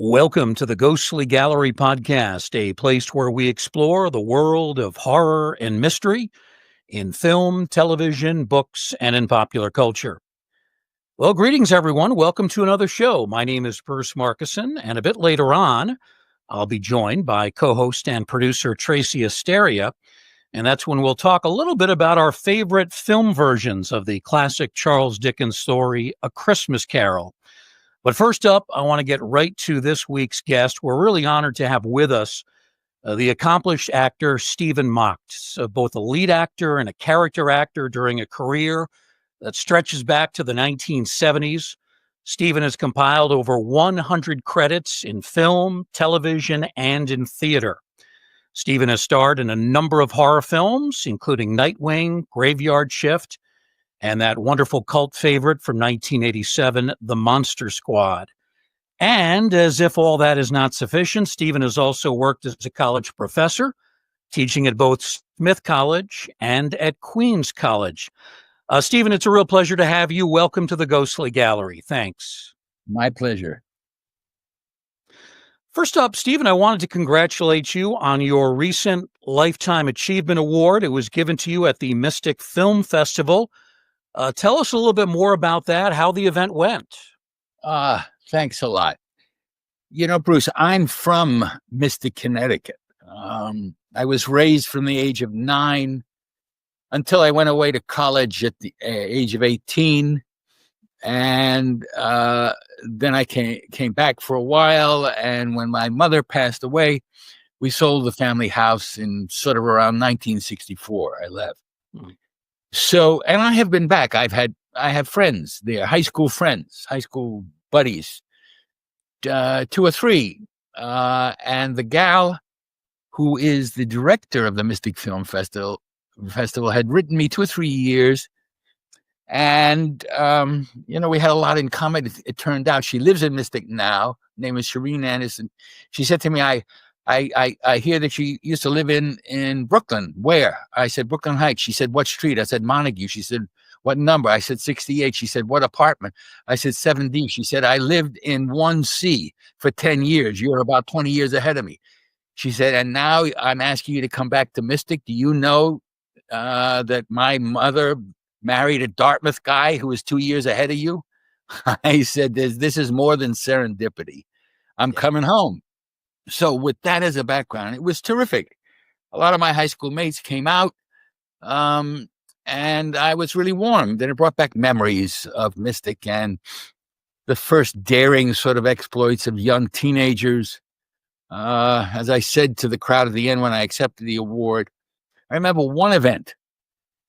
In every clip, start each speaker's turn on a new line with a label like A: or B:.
A: Welcome to the Ghostly Gallery podcast, a place where we explore the world of horror and mystery in film, television, books, and in popular culture. Well, greetings, everyone. Welcome to another show. My name is Bruce Markusen, and a bit later on, I'll be joined by co-host and producer Tracy, and that's when we'll talk a little bit about our favorite film versions of the classic Charles Dickens story, A Christmas Carol. But first up, I want to get right to this week's guest. We're really honored to have with us the accomplished actor Stephen Macht, both a lead actor and a character actor during a career that stretches back to the 1970s. Stephen has compiled over 100 credits in film, television, and in theater. Stephen has starred in a number of horror films, including Nightwing, Graveyard Shift, and that wonderful cult favorite from 1987, The Monster Squad. And as if all that is not sufficient, Stephen has also worked as a college professor, teaching at both Smith College and at Queens College. Stephen, it's a real pleasure to have you. Welcome to the Ghostly Gallery. Thanks.
B: My pleasure.
A: First up, Stephen, I wanted to congratulate you on your recent Lifetime Achievement Award. It was given to you at the Mystic Film Festival. Tell us a little bit more about that, how the event went.
B: Thanks a lot. You know, Bruce, I'm from Mystic, Connecticut. I was raised from the age of 9 until I went away to college at the age of 18. And then I came back for a while. And when my mother passed away, we sold the family house in sort of around 1964. I left. So, and I have been back. I have friends there, high school friends, high school buddies, 2 or 3. And the gal who is the director of the Mystic Film Festival had written me 2 or 3 years. And, we had a lot in common. It turned out she lives in Mystic now. Her name is Shireen Anderson. She said to me, I hear that she used to live in Brooklyn. Where? I said, Brooklyn Heights. She said, what street? I said, Montague. She said, what number? I said, 68. She said, what apartment? I said, 7D. She said, I lived in 1C for 10 years. You're about 20 years ahead of me. She said, and now I'm asking you to come back to Mystic. Do you know that my mother married a Dartmouth guy who was 2 years ahead of you? I said, this is more than serendipity. I'm coming home. So with that as a background, it was terrific. A lot of my high school mates came out, and I was really warmed. And it brought back memories of Mystic and the first daring sort of exploits of young teenagers. As I said to the crowd at the end when I accepted the award, I remember one event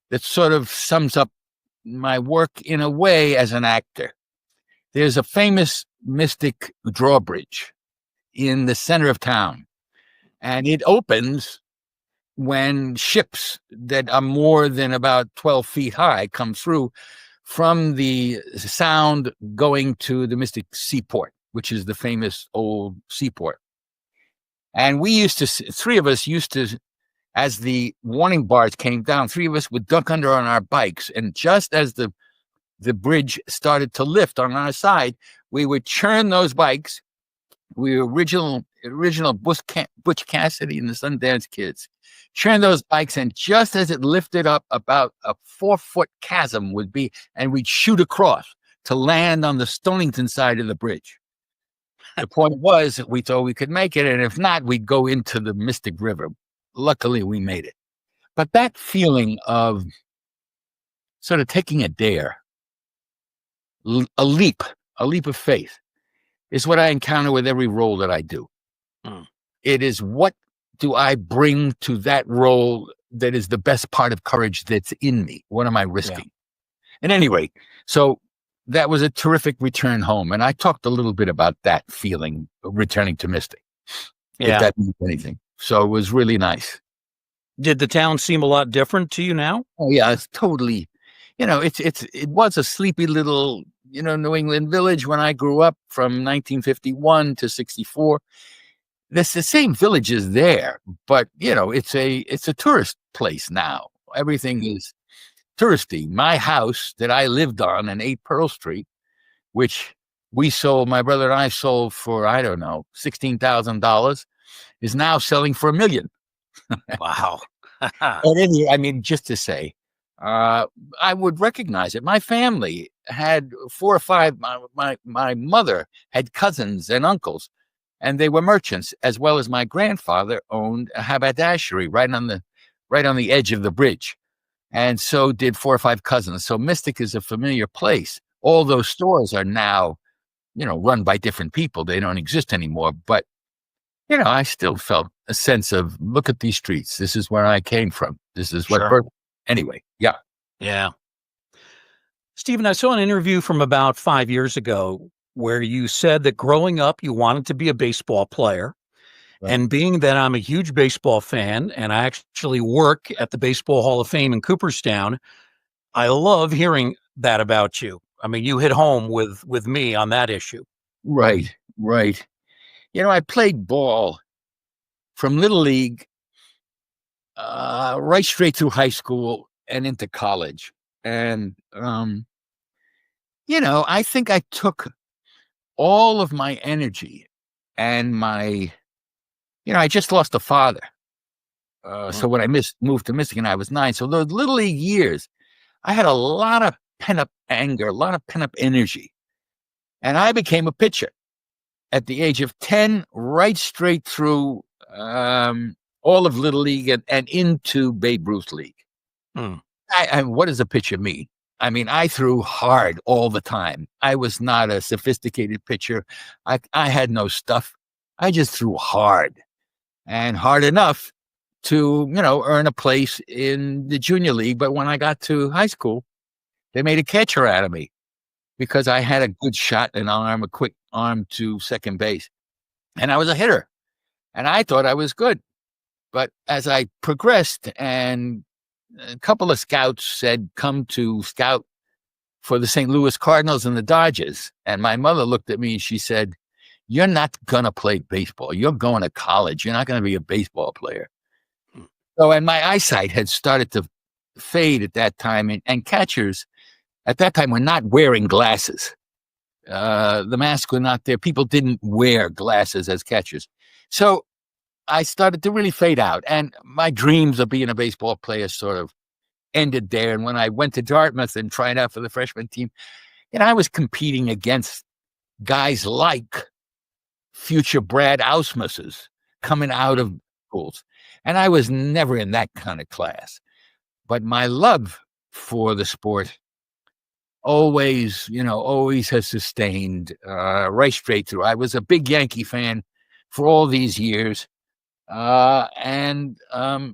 B: that sort of sums up my work in a way as an actor. There's a famous Mystic drawbridge in the center of town, and it opens when ships that are more than about 12 feet high come through from the Sound going to the Mystic Seaport, which is the famous old seaport. And we used to, 3 of us used to, as the warning bars came down, 3 of us would duck under on our bikes, and just as the bridge started to lift on our side, we would churn those bikes. We were original Butch Cassidy and the Sundance Kids. Churn those bikes, and just as it lifted up, about a 4-foot chasm would be, and we'd shoot across to land on the Stonington side of the bridge. The point was, we thought we could make it, and if not, we'd go into the Mystic River. Luckily, we made it. But that feeling of sort of taking a dare, a leap of faith, is what I encounter with every role that I do. It is, what do I bring to that role that is the best part of courage that's in me? What am I risking? Yeah. At any rate, so that was a terrific return home. And I talked a little bit about that feeling of returning to Mystic, if that means anything. So it was really nice.
A: Did the town seem a lot different to you now?
B: Oh, yeah, it's totally, it was a sleepy little, New England village when I grew up from 1951 to 64. There's the same villages there, but, it's a tourist place now. Everything is touristy. My house that I lived on 8 Pearl Street, which my brother and I sold for, I don't know, $16,000, is now selling for $1 million.
A: Wow.
B: I mean, just to say, I would recognize it. My family had 4 or 5. My mother had cousins and uncles, and they were merchants, as well as my grandfather owned a haberdashery right on the edge of the bridge, and so did 4 or 5 cousins. So Mystic is a familiar place. All those stores are now, run by different people. They don't exist anymore, but I still felt a sense of, look at these streets. This is where I came from. This is what
A: Sure.
B: Anyway, yeah.
A: Yeah. Stephen, I saw an interview from about 5 years ago where you said that growing up, you wanted to be a baseball player.
B: Right.
A: And being that I'm a huge baseball fan and I actually work at the Baseball Hall of Fame in Cooperstown, I love hearing that about you. I mean, you hit home with me on that issue.
B: Right. I played ball from Little League right straight through high school and into college. And, I think I took all of my energy and I just lost a father. So when I moved to Michigan, I was 9. So those Little League years, I had a lot of pent-up anger, a lot of pent-up energy. And I became a pitcher at the age of 10, right straight through all of Little League and into Babe Ruth League. What does a pitcher mean? I mean, I threw hard all the time. I was not a sophisticated pitcher. I had no stuff. I just threw hard, and hard enough to, earn a place in the junior league. But when I got to high school, they made a catcher out of me because I had a good shot, an arm, a quick arm to second base. And I was a hitter, and I thought I was good. But as I progressed, and a couple of scouts said, come to scout for the St. Louis Cardinals and the Dodgers. And my mother looked at me and she said, you're not going to play baseball. You're going to college. You're not going to be a baseball player. So, and my eyesight had started to fade at that time. And catchers at that time were not wearing glasses. The masks were not there. People didn't wear glasses as catchers. So I started to really fade out. And my dreams of being a baseball player sort of ended there. And when I went to Dartmouth and tried out for the freshman team, I was competing against guys like future Brad Ausmuses coming out of schools. And I was never in that kind of class. But my love for the sport always has sustained right straight through. I was a big Yankee fan for all these years. And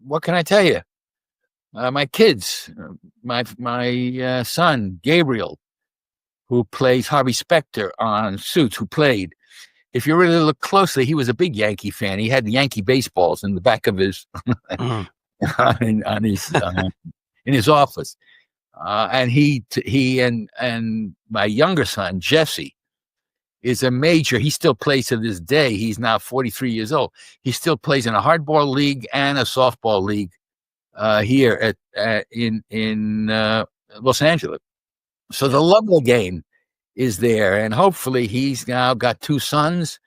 B: what can I tell you? My kids, my son, Gabriel, who plays Harvey Specter on Suits, who played. If you really look closely, he was a big Yankee fan. He had Yankee baseballs in the back of his, in his office. And he and my younger son, Jesse, is a major. He still plays to this day. He's now 43 years old. He still plays in a hardball league and a softball league here in Los Angeles. So the love of the game is there, and hopefully he's now got 2 sons,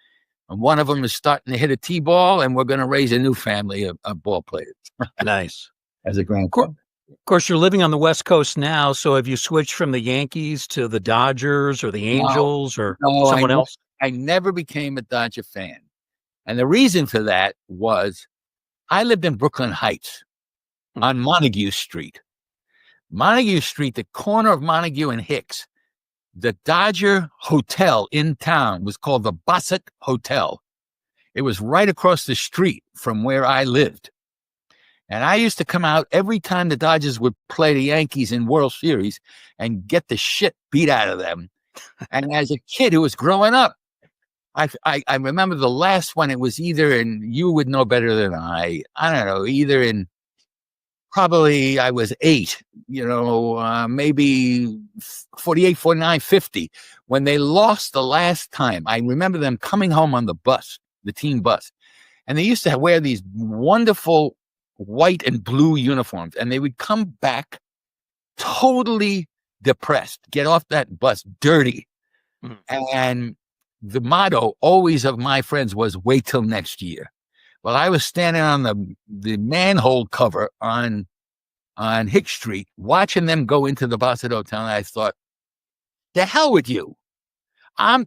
B: and one of them is starting to hit a T-ball, and we're going to raise a new family of ball players.
A: Nice.
B: As a grandfather.
A: Of course, you're living on the West Coast now, so have you switched from the Yankees to the Dodgers or the Angels or someone else?
B: I never became a Dodger fan. And the reason for that was I lived in Brooklyn Heights on Montague Street. Montague Street, the corner of Montague and Hicks. The Dodger Hotel in town was called the Bassett Hotel. It was right across the street from where I lived. And I used to come out every time the Dodgers would play the Yankees in World Series and get the shit beat out of them. And as a kid who was growing up, I remember the last one. It was either in, you would know better than I don't know, either in, probably I was 8, maybe 48, 49, 50, when they lost the last time. I remember them coming home on the bus, the team bus. And they used to wear these wonderful white and blue uniforms. And they would come back totally depressed, get off that bus dirty.
A: Mm.
B: And the motto always of my friends was, wait till next year. Well, I was standing on the manhole cover on Hick Street, watching them go into the Bassett Hotel, and I thought, the hell with you.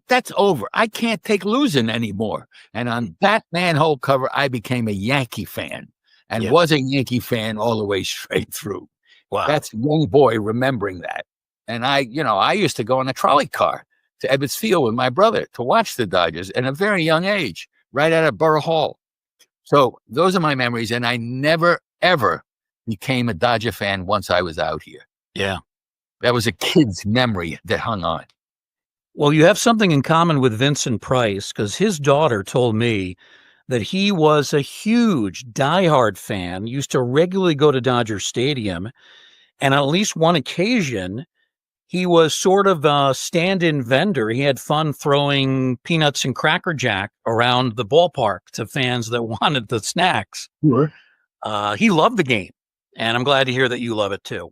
B: That's over. I can't take losing anymore. And on that manhole cover, I became a Yankee fan and was a Yankee fan all the way straight through.
A: Wow.
B: That's a young boy remembering that. And I used to go in a trolley car to Ebbets Field with my brother to watch the Dodgers at a very young age, right out of Borough Hall. So those are my memories. And I never, ever became a Dodger fan once I was out here.
A: Yeah.
B: That was a kid's memory that hung on.
A: Well, you have something in common with Vincent Price, because his daughter told me that he was a huge diehard fan, used to regularly go to Dodger Stadium, and on at least one occasion, he was sort of a stand-in vendor. He had fun throwing peanuts and Cracker Jack around the ballpark to fans that wanted the snacks.
B: Sure.
A: He loved the game, and I'm glad to hear that you love it too.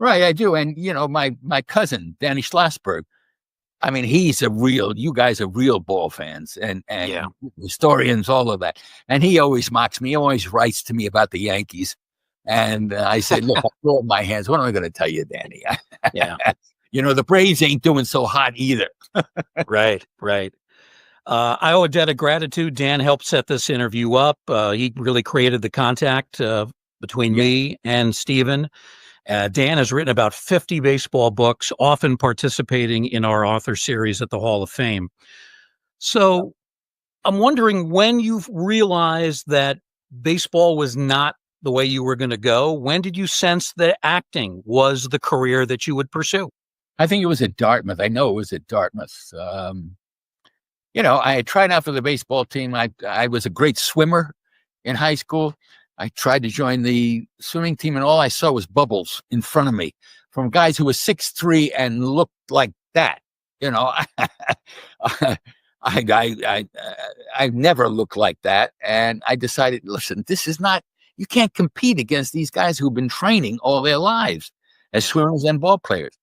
B: Right, I do. And, my cousin, Danny Schlossberg, I mean, you guys are real ball fans and historians, all of that. And he always mocks me. He always writes to me about the Yankees. And I said, look, I throw up my hands. What am I going to tell you, Danny?
A: Yeah.
B: The Braves ain't doing so hot either.
A: Right. I owe a debt of gratitude. Dan helped set this interview up. He really created the contact between me and Stephen. Dan has written about 50 baseball books, often participating in our author series at the Hall of Fame. So I'm wondering when you realized that baseball was not the way you were going to go. When did you sense that acting was the career that you would pursue?
B: I think it was at Dartmouth. I know it was at Dartmouth. I had tried out for the baseball team. I was a great swimmer in high school. I tried to join the swimming team, and all I saw was bubbles in front of me from guys who were 6'3" and looked like that. I never looked like that. And I decided, listen, you can't compete against these guys who've been training all their lives as swimmers and ball players.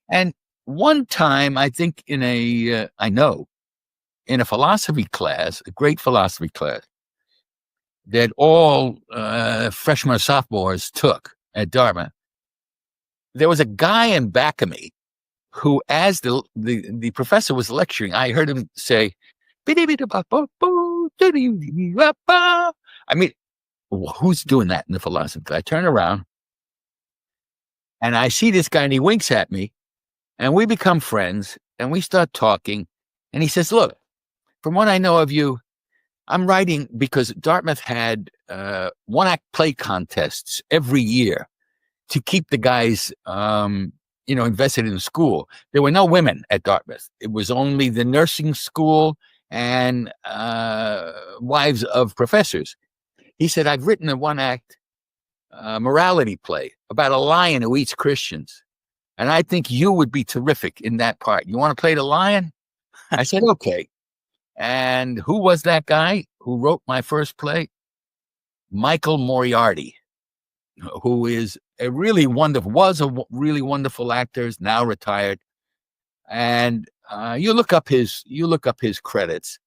B: And one time, I think in a philosophy class, a great philosophy class, that all freshmen or sophomores took at Dartmouth, there was a guy in back of me who, as the professor was lecturing, I heard him say, I mean, who's doing that in the philosophy class? I turn around and I see this guy and he winks at me and we become friends and we start talking. And he says, look, from what I know of you, I'm writing because Dartmouth had one-act play contests every year to keep the guys, invested in the school. There were no women at Dartmouth. It was only the nursing school and wives of professors. He said, I've written a one-act morality play about a lion who eats Christians. And I think you would be terrific in that part. You want to play the lion? I said, okay. And who was that guy who wrote my first play? Michael Moriarty, who was a really wonderful actor, is now retired. And you look up his credits.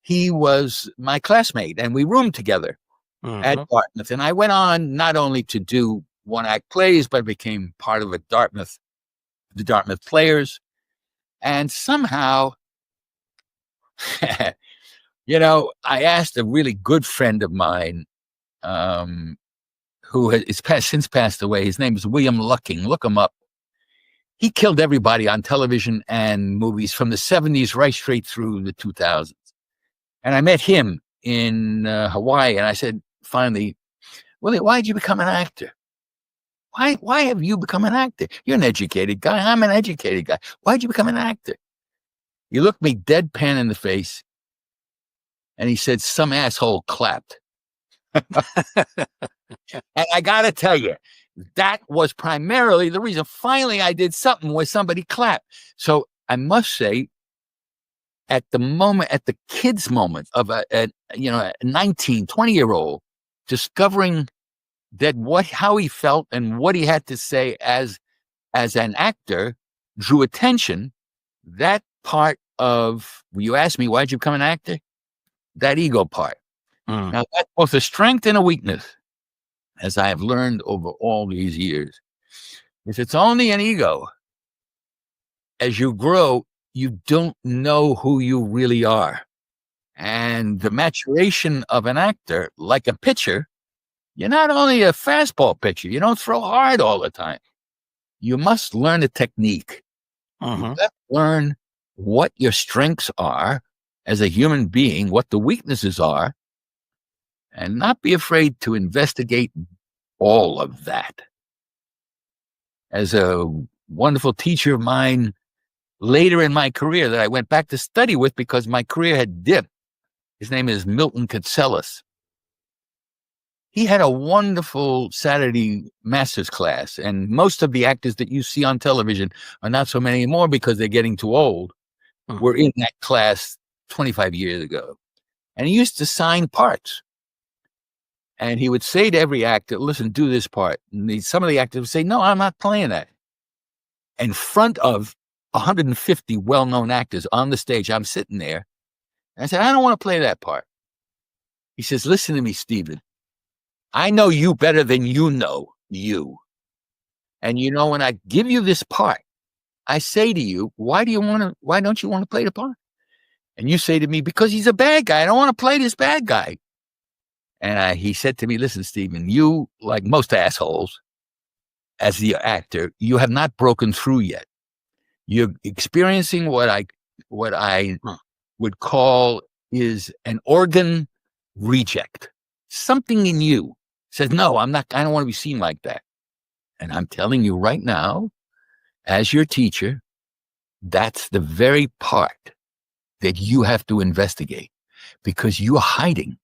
B: He was my classmate, and we roomed together at Dartmouth. And I went on not only to do one-act plays, but became part of the Dartmouth Players. And somehow, I asked a really good friend of mine, who has since passed away. His name is William Lucking. Look him up. He killed everybody on television and movies from the 70s right straight through the 2000s. And I met him in Hawaii, and I said, finally, Willie, why did you become an actor? Why have you become an actor? You're an educated guy. I'm an educated guy. Why did you become an actor? He looked me deadpan in the face, and he said, some asshole clapped. And I got to tell you, that was primarily the reason. Finally, I did something where somebody clapped. So I must say, at the kid's moment of a 19, 20-year-old discovering that how he felt and what he had to say as an actor drew attention, that part of, you asked me, why'd you become an actor? That ego part.
A: Mm.
B: Now, that's both a strength and a weakness, as I have learned over all these years. If it's only an ego, as you grow, you don't know who you really are. And the maturation of an actor, like a pitcher, you're not only a fastball pitcher, you don't throw hard all the time. You must learn a technique. You
A: Mhm.
B: have to learn what your strengths are as a human being, what the weaknesses are, and not be afraid to investigate all of that. As a wonderful teacher of mine later in my career that I went back to study with because my career had dipped, his name is Milton Katselas. He had a wonderful Saturday master's class, and most of the actors that you see on television are not so many anymore because they're getting too old.
A: Mhm.
B: Were in that class 25 years ago. And he used to sign parts. And he would say to every actor, listen, do this part. And some of the actors would say, no, I'm not playing that. In front of 150 well-known actors on the stage, I'm sitting there. And I said, I don't want to play that part. He says, listen to me, Stephen. I know you better than you know you. And you know, when I give you this part, I say to you, why don't you want to play the part? And you say to me, because he's a bad guy. I don't want to play this bad guy. And he said to me, listen, Stephen, you, like most assholes, as the actor, you have not broken through yet. You're experiencing what I would call is an organ reject. Something in you says, no, I don't want to be seen like that. And I'm telling you right now, as your teacher, that's the very part that you have to investigate, because you're hiding,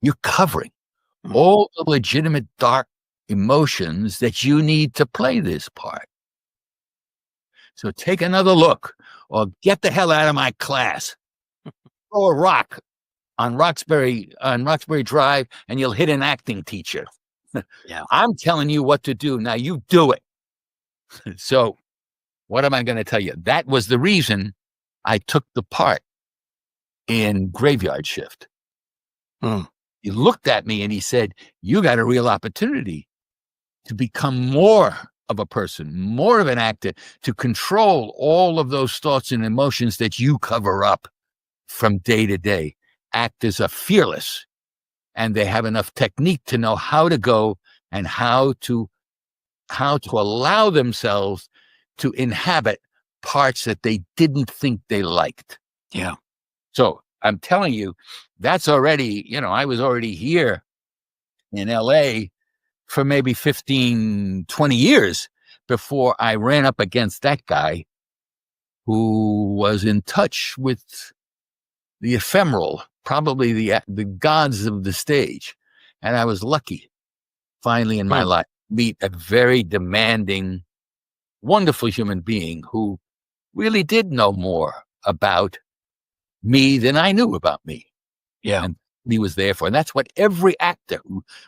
B: you're covering all the legitimate dark emotions that you need to play this part. So take another look, or get the hell out of my class. Throw a rock on Roxbury Drive, and you'll hit an acting teacher.
A: Yeah.
B: I'm telling you what to do. Now you do it. So what am I going to tell you? That was the reason I took the part in Graveyard Shift.
A: Mm.
B: He looked at me and he said, you got a real opportunity to become more of a person, more of an actor, to control all of those thoughts and emotions that you cover up from day to day. Actors are fearless, and they have enough technique to know how to go and how to allow themselves to inhabit parts that they didn't think they liked.
A: Yeah.
B: So I'm telling you, that's already, I was already here in LA for maybe 15, 20 years before I ran up against that guy who was in touch with the ephemeral, probably the gods of the stage. And I was lucky, finally in my life, to meet a very demanding, wonderful human being who really did know more about me than I knew about me.
A: Yeah.
B: And he was there for. And that's what every actor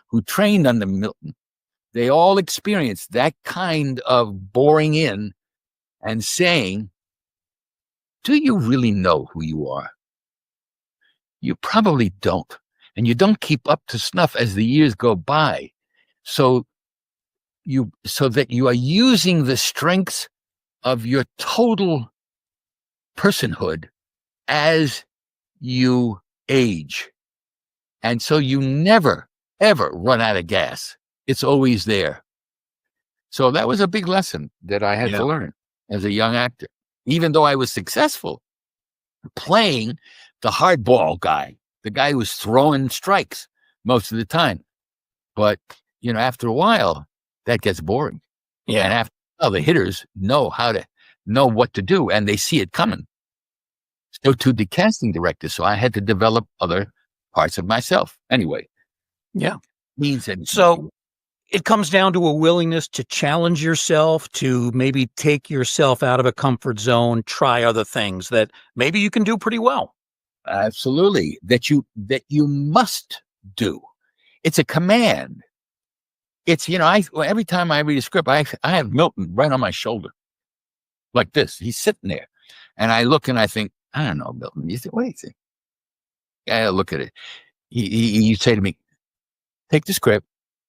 B: who trained under Milton, they all experienced that kind of boring in and saying, do you really know who you are? You probably don't. And you don't keep up to snuff as the years go by. So that you are using the strengths of your total personhood as you age. And so you never, ever run out of gas. It's always there. So that was a big lesson that I had to learn as a young actor, even though I was successful playing the hardball guy, the guy who was throwing strikes most of the time. But, after a while, that gets boring.
A: Yeah.
B: And after a while, the hitters know what to do, and they see it coming. So to the casting director, so I had to develop other parts of myself. Anyway.
A: Yeah.
B: Means that.
A: So it comes down to a willingness to challenge yourself, to maybe take yourself out of a comfort zone, try other things that maybe you can do pretty well.
B: Absolutely. That you must do. It's a command. It's, every time I read a script, I have Milton right on my shoulder like this. He's sitting there. And I look and I think, I don't know, Milton. You think, what do you think? I look at it. You say to me, take the script,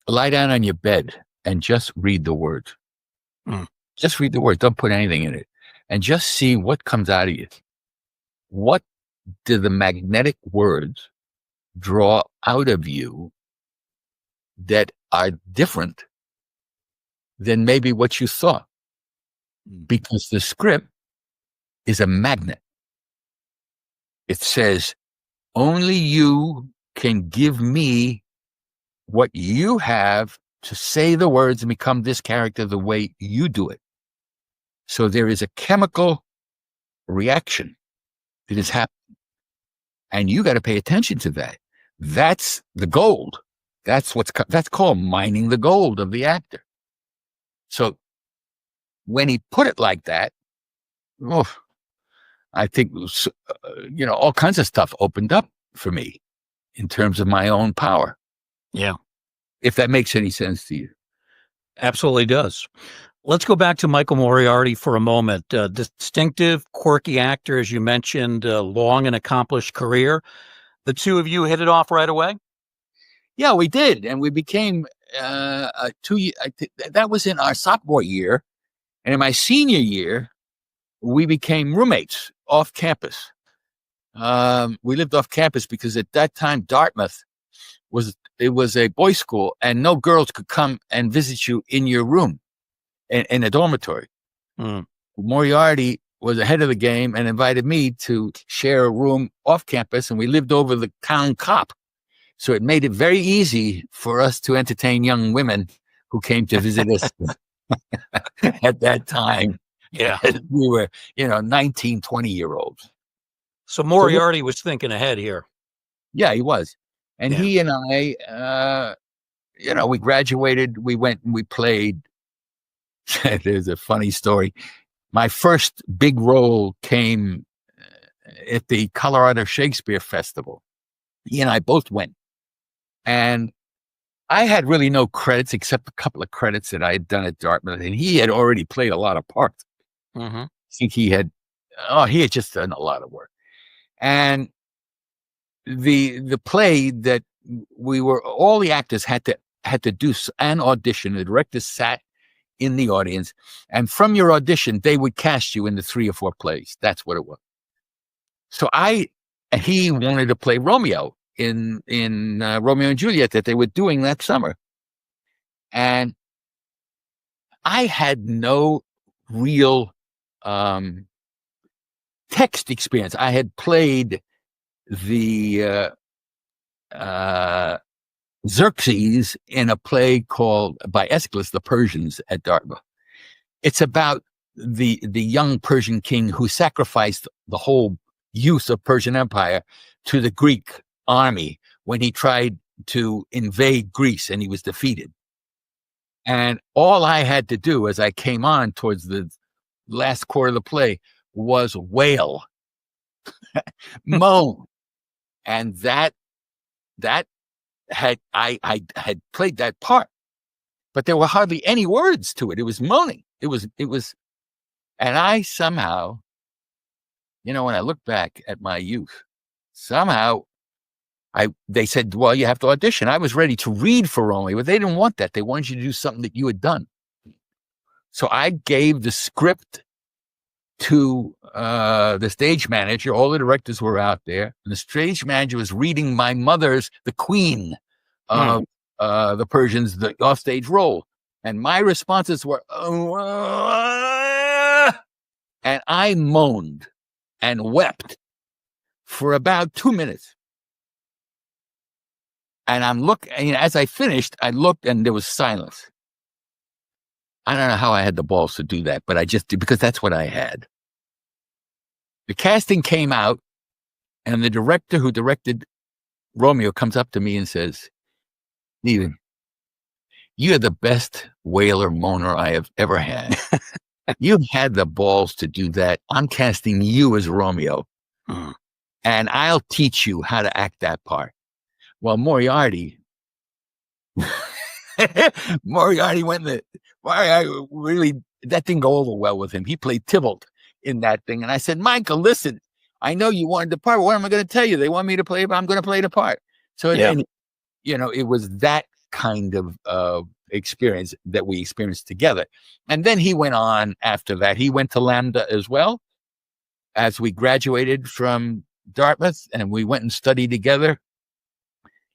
B: lie down on your bed, and just read the words.
A: Mm.
B: Just read the words. Don't put anything in it. And just see what comes out of you. What do the magnetic words draw out of you that are different than maybe what you thought? Because the script is a magnet. It says, only you can give me what you have to say the words and become this character the way you do it. So there is a chemical reaction that is happening. And you got to pay attention to that. That's the gold. That's called mining the gold of the actor. So when he put it like that, I think, all kinds of stuff opened up for me in terms of my own power.
A: Yeah.
B: If that makes any sense to you.
A: Absolutely does. Let's go back to Michael Moriarty for a moment. Distinctive, quirky actor, as you mentioned, long and accomplished career. The two of you hit it off right away?
B: Yeah, we did. And we became that was in our sophomore year. And in my senior year, we became roommates off campus. We lived off campus because at that time, Dartmouth was a boys' school, and no girls could come and visit you in your room in a dormitory. Moriarty was ahead of the game and invited me to share a room off campus, and we lived over the town cop. So it made it very easy for us to entertain young women who came to visit us at that time.
A: Yeah.
B: We were, 19, 20-year-olds.
A: So Moriarty was thinking ahead here.
B: Yeah, he was. And he and I, we graduated. We went and we played. There's a funny story. My first big role came at the Colorado Shakespeare Festival. He and I both went. And I had really no credits except a couple of credits that I had done at Dartmouth. And he had already played a lot of parts.
A: Mm-hmm.
B: I think he had just done a lot of work. And the play that all the actors had to do an audition. The director sat in the audience, and from your audition, they would cast you into 3 or 4 plays. That's what it was. So he wanted to play Romeo in Romeo and Juliet that they were doing that summer. And I had no real text experience. I had played the Xerxes in a play called by Aeschylus, The Persians at Dartmouth. It's about the young Persian king who sacrificed the whole youth of Persian Empire to the Greek army when he tried to invade Greece and he was defeated. And all I had to do as I came on towards the last quarter of the play was wail, moan. And I had played that part, but there were hardly any words to it. It was moaning. It was, and I somehow, when I look back at my youth, somehow they said, well, you have to audition. I was ready to read for Romeo, but they didn't want that. They wanted you to do something that you had done. So I gave the script to the stage manager. All the directors were out there, and the stage manager was reading my mother's, the queen of the Persians, the offstage role. And my responses were, and I moaned and wept for about 2 minutes. And I'm looking, as I finished, I looked and there was silence. I don't know how I had the balls to do that, but I just did because that's what I had. The casting came out, and the director who directed Romeo comes up to me and says, Stephen, you're the best wailer moaner I have ever had. You had the balls to do that. I'm casting you as Romeo, and I'll teach you how to act that part. Well, Moriarty really, that didn't go over well with him. He played Tybalt in that thing. And I said, Michael, listen, I know you wanted the part. What am I going to tell you? They want me to play, but I'm going to play the part. So,
A: Yeah.
B: and it was that kind of experience that we experienced together. And then he went on after that. He went to Lambda as well as we graduated from Dartmouth, and we went and studied together.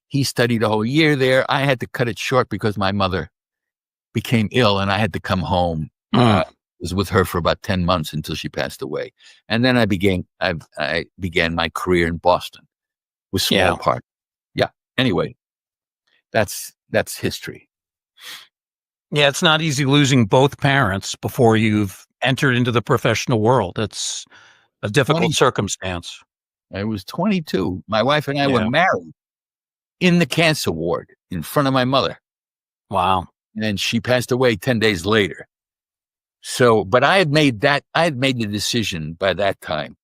B: He studied a whole year there. I had to cut it short because my mother became ill and I had to come home. I was with her for about 10 months until she passed away. And then I began my career in Boston with small part. Yeah. Anyway, that's history.
A: Yeah, it's not easy losing both parents before you've entered into the professional world. It's a difficult circumstance.
B: I was 22. My wife and I were married in the cancer ward in front of my mother.
A: Wow.
B: And she passed away 10 days later. So, but I had made the decision by that time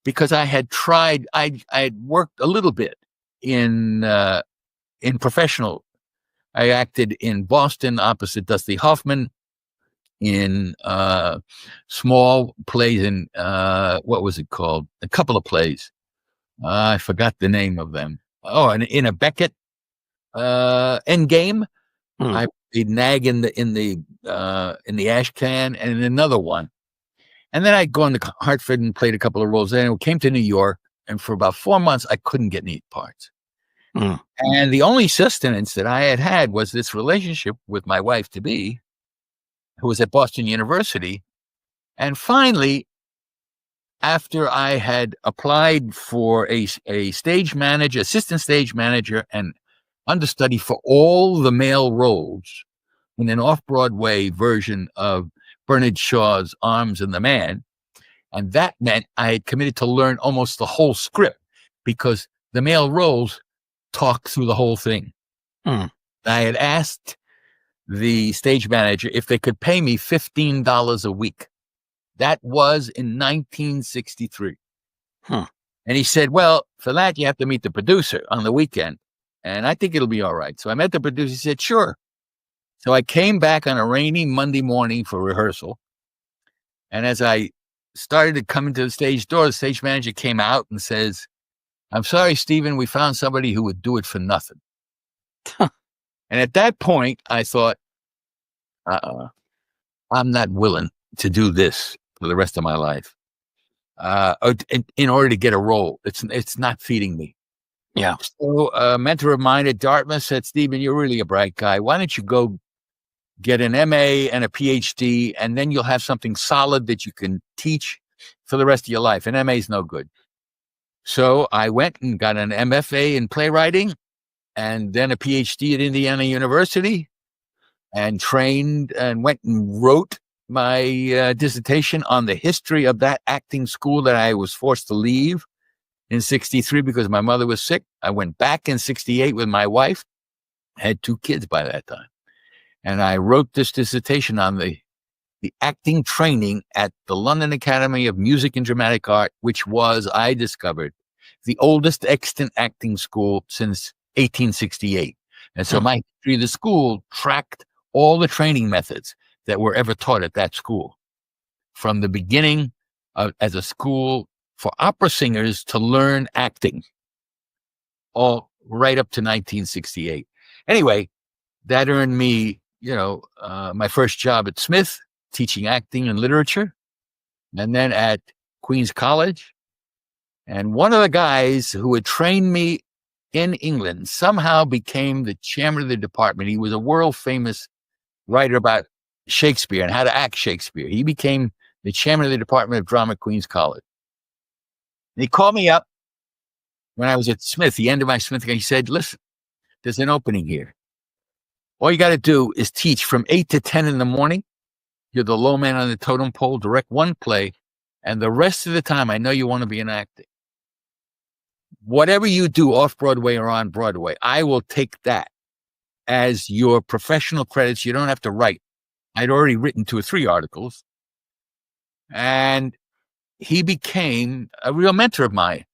B: because I had tried, I had worked a little bit in professional. I acted in Boston opposite Dusty Hoffman in small plays in, what was it called? A couple of plays. I forgot the name of them. Oh, and in a Beckett Endgame, I played Nag in the ash can, and in another one. And then I'd gone to Hartford and played a couple of roles. Then I came to New York, and for about 4 months, I couldn't get any parts. And the only sustenance that I had was this relationship with my wife-to-be, who was at Boston University. And finally, after I had applied for a stage manager, assistant stage manager, and understudy for all the male roles in an off-Broadway version of Bernard Shaw's Arms and the Man, and that meant I had committed to learn almost the whole script because the male roles talk through the whole thing. I had asked the stage manager if they could pay me $15 a week. That was in 1963. And he said, well, for that, you have to meet the producer on the weekend. And I think it'll be all right. So I met the producer. He said, sure. So I came back on a rainy Monday morning for rehearsal. And as I started to come into the stage door, the stage manager came out and says, I'm sorry, Stephen, we found somebody who would do it for nothing. And at that point, I thought, I'm not willing to do this for the rest of my life. In order to get a role, it's not feeding me.
A: Yeah.
B: So a mentor of mine at Dartmouth said, Stephen, you're really a bright guy. Why don't you go get an MA and a PhD, and then you'll have something solid that you can teach for the rest of your life. An MA is no good. So I went and got an MFA in playwriting and then a PhD at Indiana University and trained and went and wrote my dissertation on the history of that acting school that I was forced to leave in 63 because my mother was sick. I went back in 68 with my wife, had 2 kids by that time. And I wrote this dissertation on the acting training at the London Academy of Music and Dramatic Art, which was, I discovered, the oldest extant acting school since 1868. And so my history of the school tracked all the training methods that were ever taught at that school, from the beginning as a school for opera singers to learn acting, all right up to 1968. Anyway, that earned me, my first job at Smith, teaching acting and literature, and then at Queen's College. And one of the guys who had trained me in England somehow became the chairman of the department. He was a world famous writer about Shakespeare and how to act Shakespeare. He became the chairman of the Department of Drama at Queen's College. And he called me up when I was at Smith, the end of my Smith, and he said, listen, there's an opening here. All you got to do is teach from 8 to 10 in the morning. You're the low man on the totem pole, direct one play, and the rest of the time, I know you want to be an actor. Whatever you do off Broadway or on Broadway, I will take that as your professional credits. You don't have to write. I'd already written 2 or 3 articles. And he became a real mentor of mine.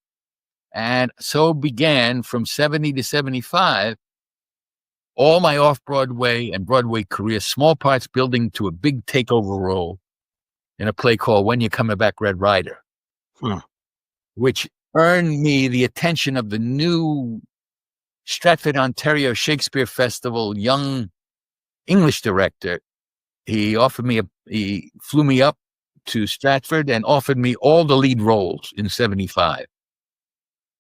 B: And so began from 70 to 75, all my off-Broadway and Broadway career, small parts building to a big takeover role in a play called When You Coming Back, Red Rider,
A: Hmm.
B: which earned me the attention of the new Stratford, Ontario Shakespeare Festival young English director. He flew me up to Stratford and offered me all the lead roles in 75.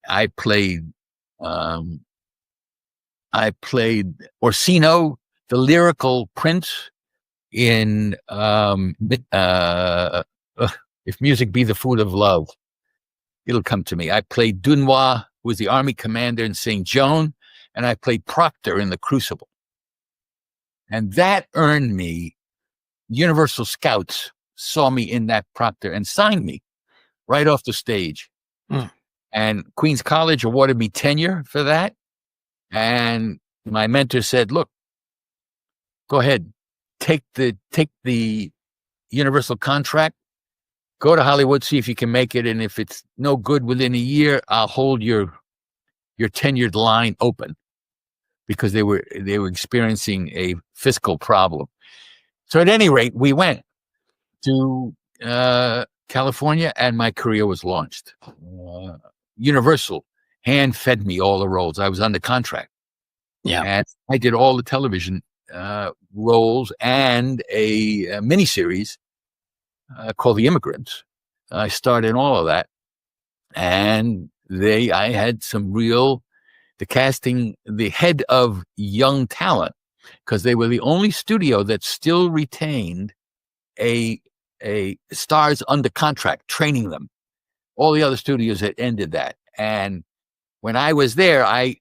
B: I played, um, I played Orsino, the lyrical prince in, If Music Be the Food of Love. It'll come to me. I played Dunois, who was the army commander in St. Joan, and I played Proctor in The Crucible. And that earned me, Universal Scouts saw me in that Proctor and signed me right off the stage.
A: Hmm.
B: And Queen's College awarded me tenure for that. And my mentor said, look, go ahead, take the Universal contract, go to Hollywood, see if you can make it. And if it's no good within a year, I'll hold your tenured line open, because they were experiencing a fiscal problem. So at any rate, we went to California, and my career was launched. Universal hand-fed me all the roles. I was under contract.
A: Yeah.
B: And I did all the television roles and a miniseries called The Immigrants. I starred in all of that. And I had some the casting, the head of young talent, because they were the only studio that still retained a stars under contract, training them. All the other studios had ended that. And when I was there, I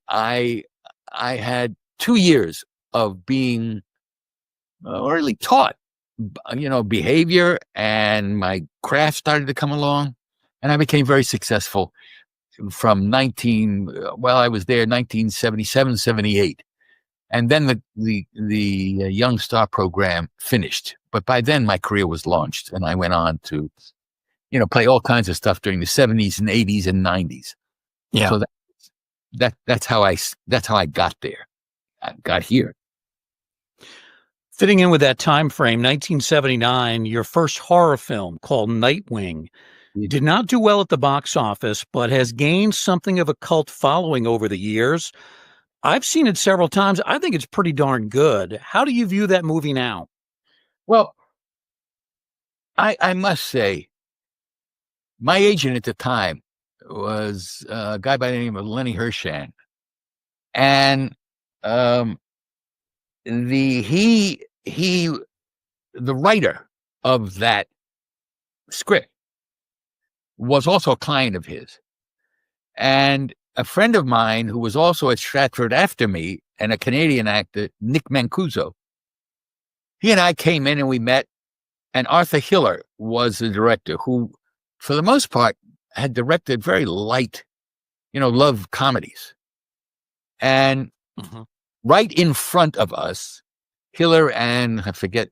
B: had 2 years of being really taught, behavior, and my craft started to come along, and I became very successful from I was there 1977, 78. And then the Young Star program finished. But by then my career was launched, and I went on to, play all kinds of stuff during the 70s and 80s and 90s.
A: Yeah.
B: So that's how I got there. I got here.
A: Fitting in with that time frame, 1979, your first horror film called Nightwing did not do well at the box office, but has gained something of a cult following over the years. I've seen it several times. I think it's pretty darn good. How do you view that movie now?
B: Well, I must say, my agent at the time was a guy by the name of Lenny Hershan. And the writer of that script was also a client of his. And a friend of mine who was also at Stratford after me, and a Canadian actor, Nick Mancuso, he and I came in and we met. And Arthur Hiller was the director, who, for the most part, had directed very light, love comedies. And right in front of us, Hiller and I forget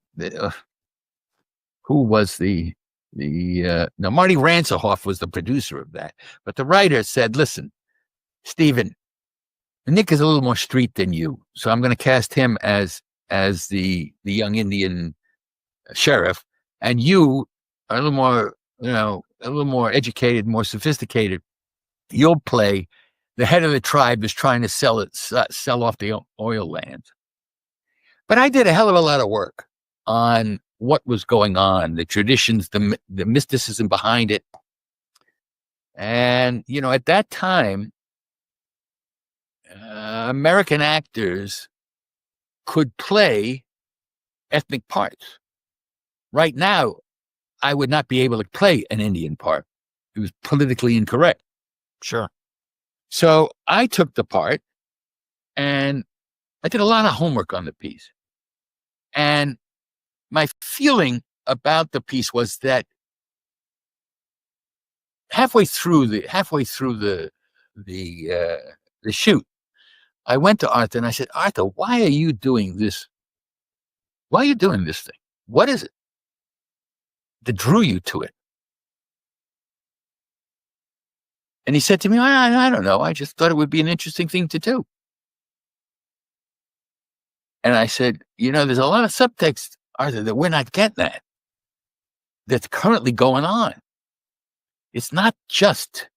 B: who was Marty Ransohoff was the producer of that. But the writer said, listen, Stephen, Nick is a little more street than you, so I'm going to cast him as the young Indian sheriff, and you are a little more, a little more educated, more sophisticated. You'll play the head of the tribe that's trying to sell off the oil lands. But I did a hell of a lot of work on what was going on, the traditions, the mysticism behind it. And, at that time, American actors could play ethnic parts. Right now, I would not be able to play an Indian part. It was politically incorrect.
A: Sure.
B: So I took the part, and I did a lot of homework on the piece. And my feeling about the piece was that halfway through the shoot, I went to Arthur and I said, Arthur, why are you doing this? Why are you doing this thing? What is it that drew you to it? And he said to me, I don't know. I just thought it would be an interesting thing to do. And I said, there's a lot of subtext, Arthur, that we're not getting at. that's currently going on. It's not just,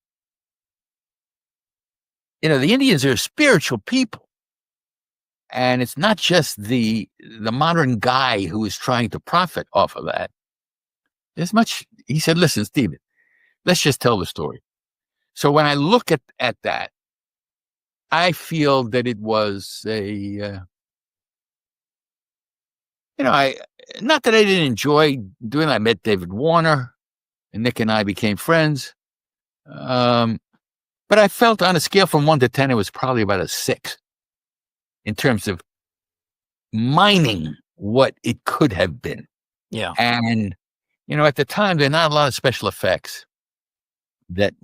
B: the Indians are spiritual people. And it's not just the modern guy who is trying to profit off of that. There's much, he said, listen, Stephen, let's just tell the story. So when I look at that, I feel that it was not that I didn't enjoy doing it. I met David Warner, and Nick and I became friends. But I felt on a scale from 1 to 10, it was probably about a 6 in terms of mining what it could have been.
A: Yeah.
B: And, at the time, there are not a lot of special effects that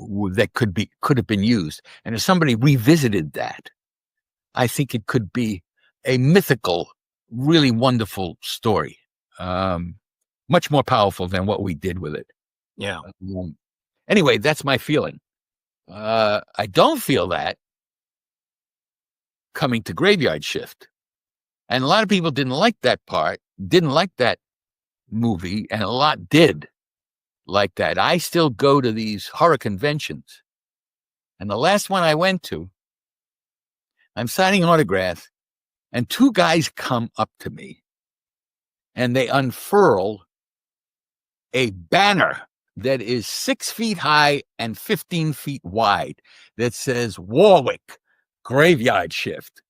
B: could have been used. And if somebody revisited that, I think it could be a mythical, really wonderful story. Much more powerful than what we did with it.
A: Yeah.
B: Anyway, that's my feeling. I don't feel that coming to Graveyard Shift. And a lot of people didn't like that part, didn't like that movie, and a lot did like that. I still go to these horror conventions. And the last one I went to, I'm signing autographs, and 2 guys come up to me, and they unfurl a banner that is 6 feet high and 15 feet wide that says Warwick Graveyard Shift.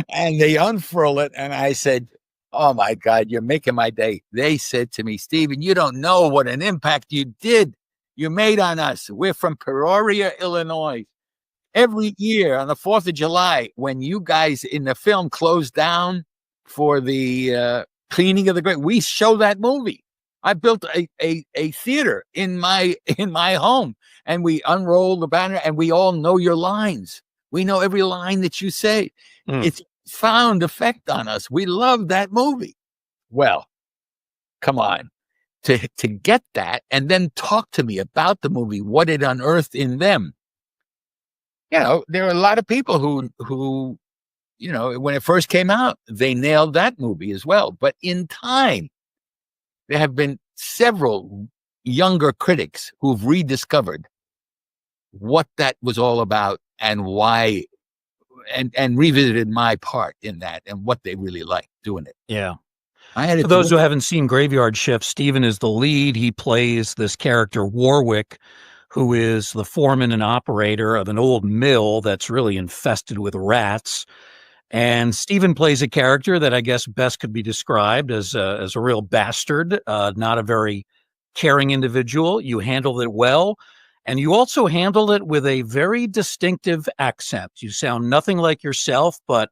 B: And they unfurl it, and I said, oh my God, you're making my day. They said to me, Stephen, you don't know what an impact you made on us. We're from Peoria, Illinois. Every year on the 4th of July, when you guys in the film closed down for the cleaning of the grave, we show that movie. I built a theater in my home, and we unroll the banner, and we all know your lines. We know every line that you say. It's found effect on us. We love that movie. Well, come on. To get that and then talk to me about the movie, what it unearthed in them. There are a lot of people who when it first came out, they nailed that movie as well. But in time, there have been several younger critics who've rediscovered what that was all about and why, and revisited my part in that and what they really liked doing it.
A: Yeah.
B: For
A: those who haven't seen Graveyard Shift, Stephen is the lead. He plays this character, Warwick, who is the foreman and operator of an old mill that's really infested with rats. And Stephen plays a character that I guess best could be described as a real bastard, not a very caring individual. You handled it well. And you also handled it with a very distinctive accent. You sound nothing like yourself, but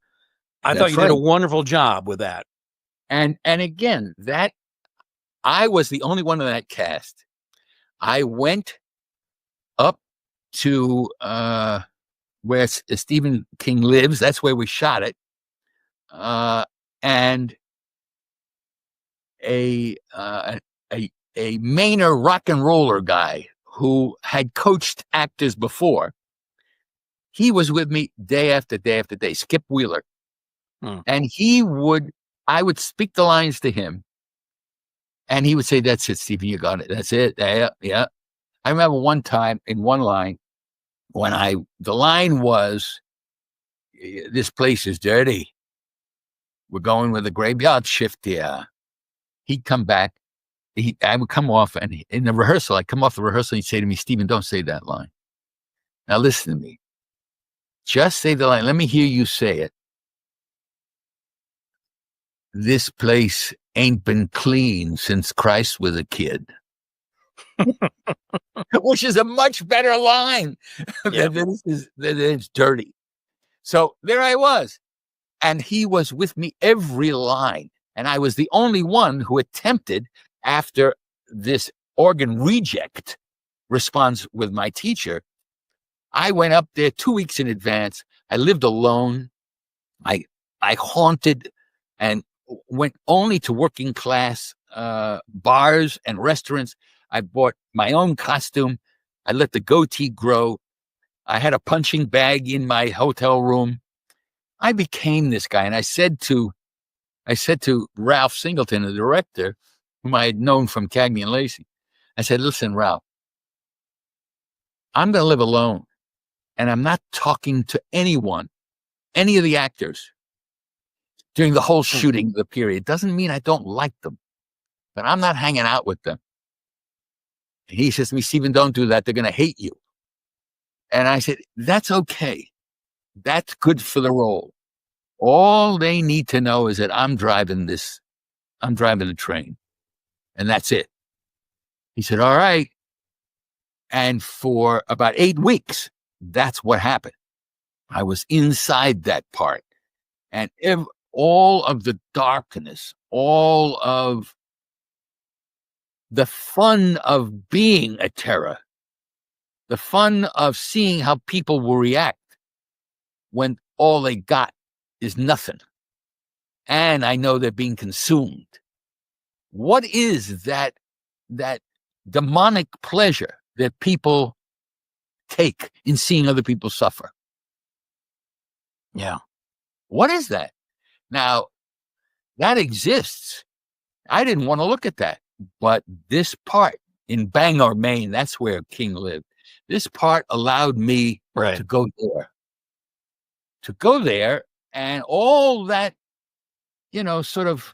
A: I thought you did a wonderful job with that.
B: And again, that I was the only one in that cast. I went up to where Stephen King lives. That's where we shot it. And a Mainer rock and roller guy who had coached actors before. He was with me day after day after day, Skip Wheeler. And I would speak the lines to him, and he would say, that's it, Stephen, you got it. That's it. Yeah. I remember one time in one line, the line was, this place is dirty. We're going with a graveyard shift here. He'd come back. I would come off, and in the rehearsal, I'd come off the rehearsal, and he'd say to me, Stephen, don't say that line. Now listen to me. Just say the line. Let me hear you say it. This place ain't been clean since Christ was a kid. Which is a much better line than it's dirty. So there I was. And he was with me every line. And I was the only one who attempted, after this organ reject response with my teacher, I went up there 2 weeks in advance. I lived alone. I haunted and went only to working class bars and restaurants. I bought my own costume. I let the goatee grow. I had a punching bag in my hotel room. I became this guy. And I said to I said to Ralph Singleton, the director, whom I had known from Cagney and Lacey, I said, listen, Ralph, I'm going to live alone, and I'm not talking to anyone, any of the actors, during the whole shooting of the period. Doesn't mean I don't like them, but I'm not hanging out with them. And he says to me, Stephen, don't do that. They're going to hate you. And I said, that's okay. That's good for the role. All they need to know is that I'm driving the train. And that's it. He said, all right. And for about 8 weeks, that's what happened. I was inside that part. And all of the darkness, all of the fun of being a terror, the fun of seeing how people will react when all they got is nothing. And I know they're being consumed. What is that demonic pleasure that people take in seeing other people suffer?
A: Yeah.
B: What is that? Now, that exists. I didn't want to look at that. But this part in Bangor, Maine, that's where King lived. This part allowed me to go there. To go there, and all that, sort of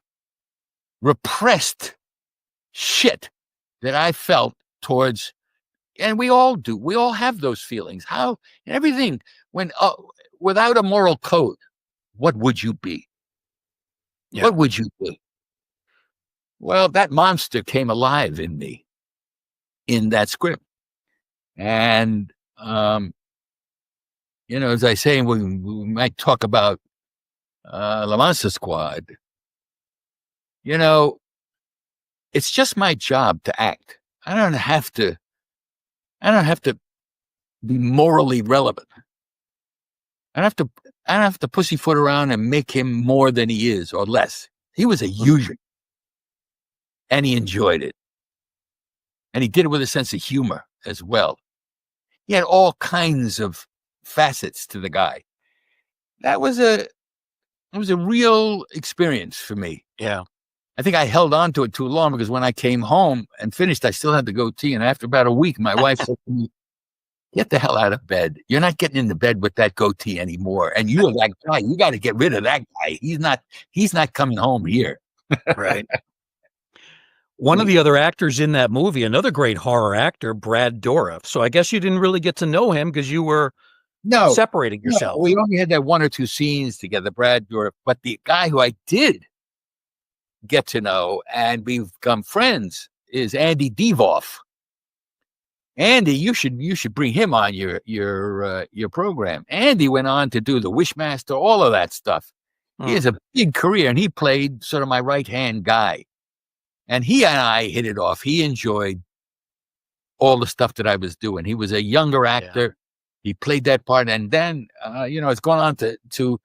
B: repressed shit that I felt towards, and we all do. We all have those feelings. How everything, when without a moral code, what would you be? Yeah. What would you be? Well, that monster came alive in me in that script. And, as I say, we might talk about La Monster Squad. It's just my job to act. I don't have to be morally relevant. I don't have to pussyfoot around and make him more than he is or less. He was a usual. And he enjoyed it. And he did it with a sense of humor as well. He had all kinds of facets to the guy. It was a real experience for me.
A: Yeah.
B: I think I held on to it too long because when I came home and finished, I still had the goatee. And after about a week, my wife said to me, get the hell out of bed. You're not getting into bed with that goatee anymore. And you're that guy. You got to get rid of that guy. He's not coming home here.
A: Right. One of the other actors in that movie, another great horror actor, Brad Dourif. So I guess you didn't really get to know him because you were separating yourself.
B: No, we only had that 1 or 2 scenes together, Brad Dourif. But the guy who I did get to know and we've become friends is Andy Devoff. Andy, you should bring him on your program. Andy went on to do The Wishmaster, all of that stuff. He has a big career, and he played sort of my right-hand guy. And he and I hit it off. He enjoyed all the stuff that I was doing. He was a younger actor. Yeah. He played that part. And then, it's gone on to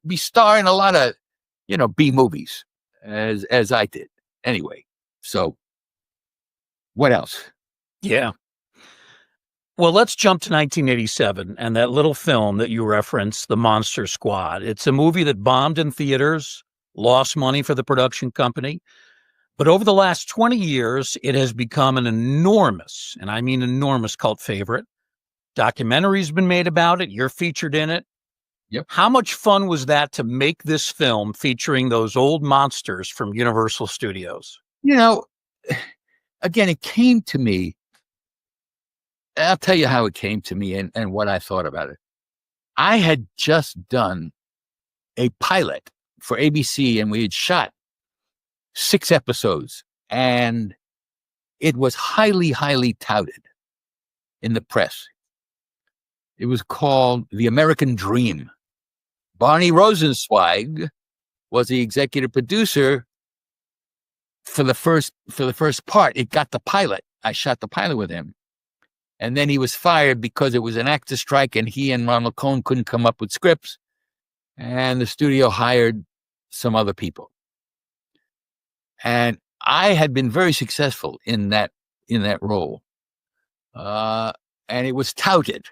B: be starring a lot of, B movies as I did. Anyway, so what else?
A: Yeah. Well, let's jump to 1987 and that little film that you referenced, The Monster Squad. It's a movie that bombed in theaters, lost money for the production company. But over the last 20 years, it has become an enormous, and I mean enormous, cult favorite. Documentary's been made about it. You're featured in it.
B: Yep.
A: How much fun was that to make this film featuring those old monsters from Universal Studios?
B: Again, it came to me. I'll tell you how it came to me and what I thought about it. I had just done a pilot for ABC, and we had shot 6 episodes, and it was highly, highly touted in the press. It was called The American Dream. Barney Rosenzweig was the executive producer for the first part. It got the pilot. I shot the pilot with him. And then he was fired because it was an actor strike, and he and Ronald Cohn couldn't come up with scripts. And the studio hired some other people. And I had been very successful in that role. And it was touted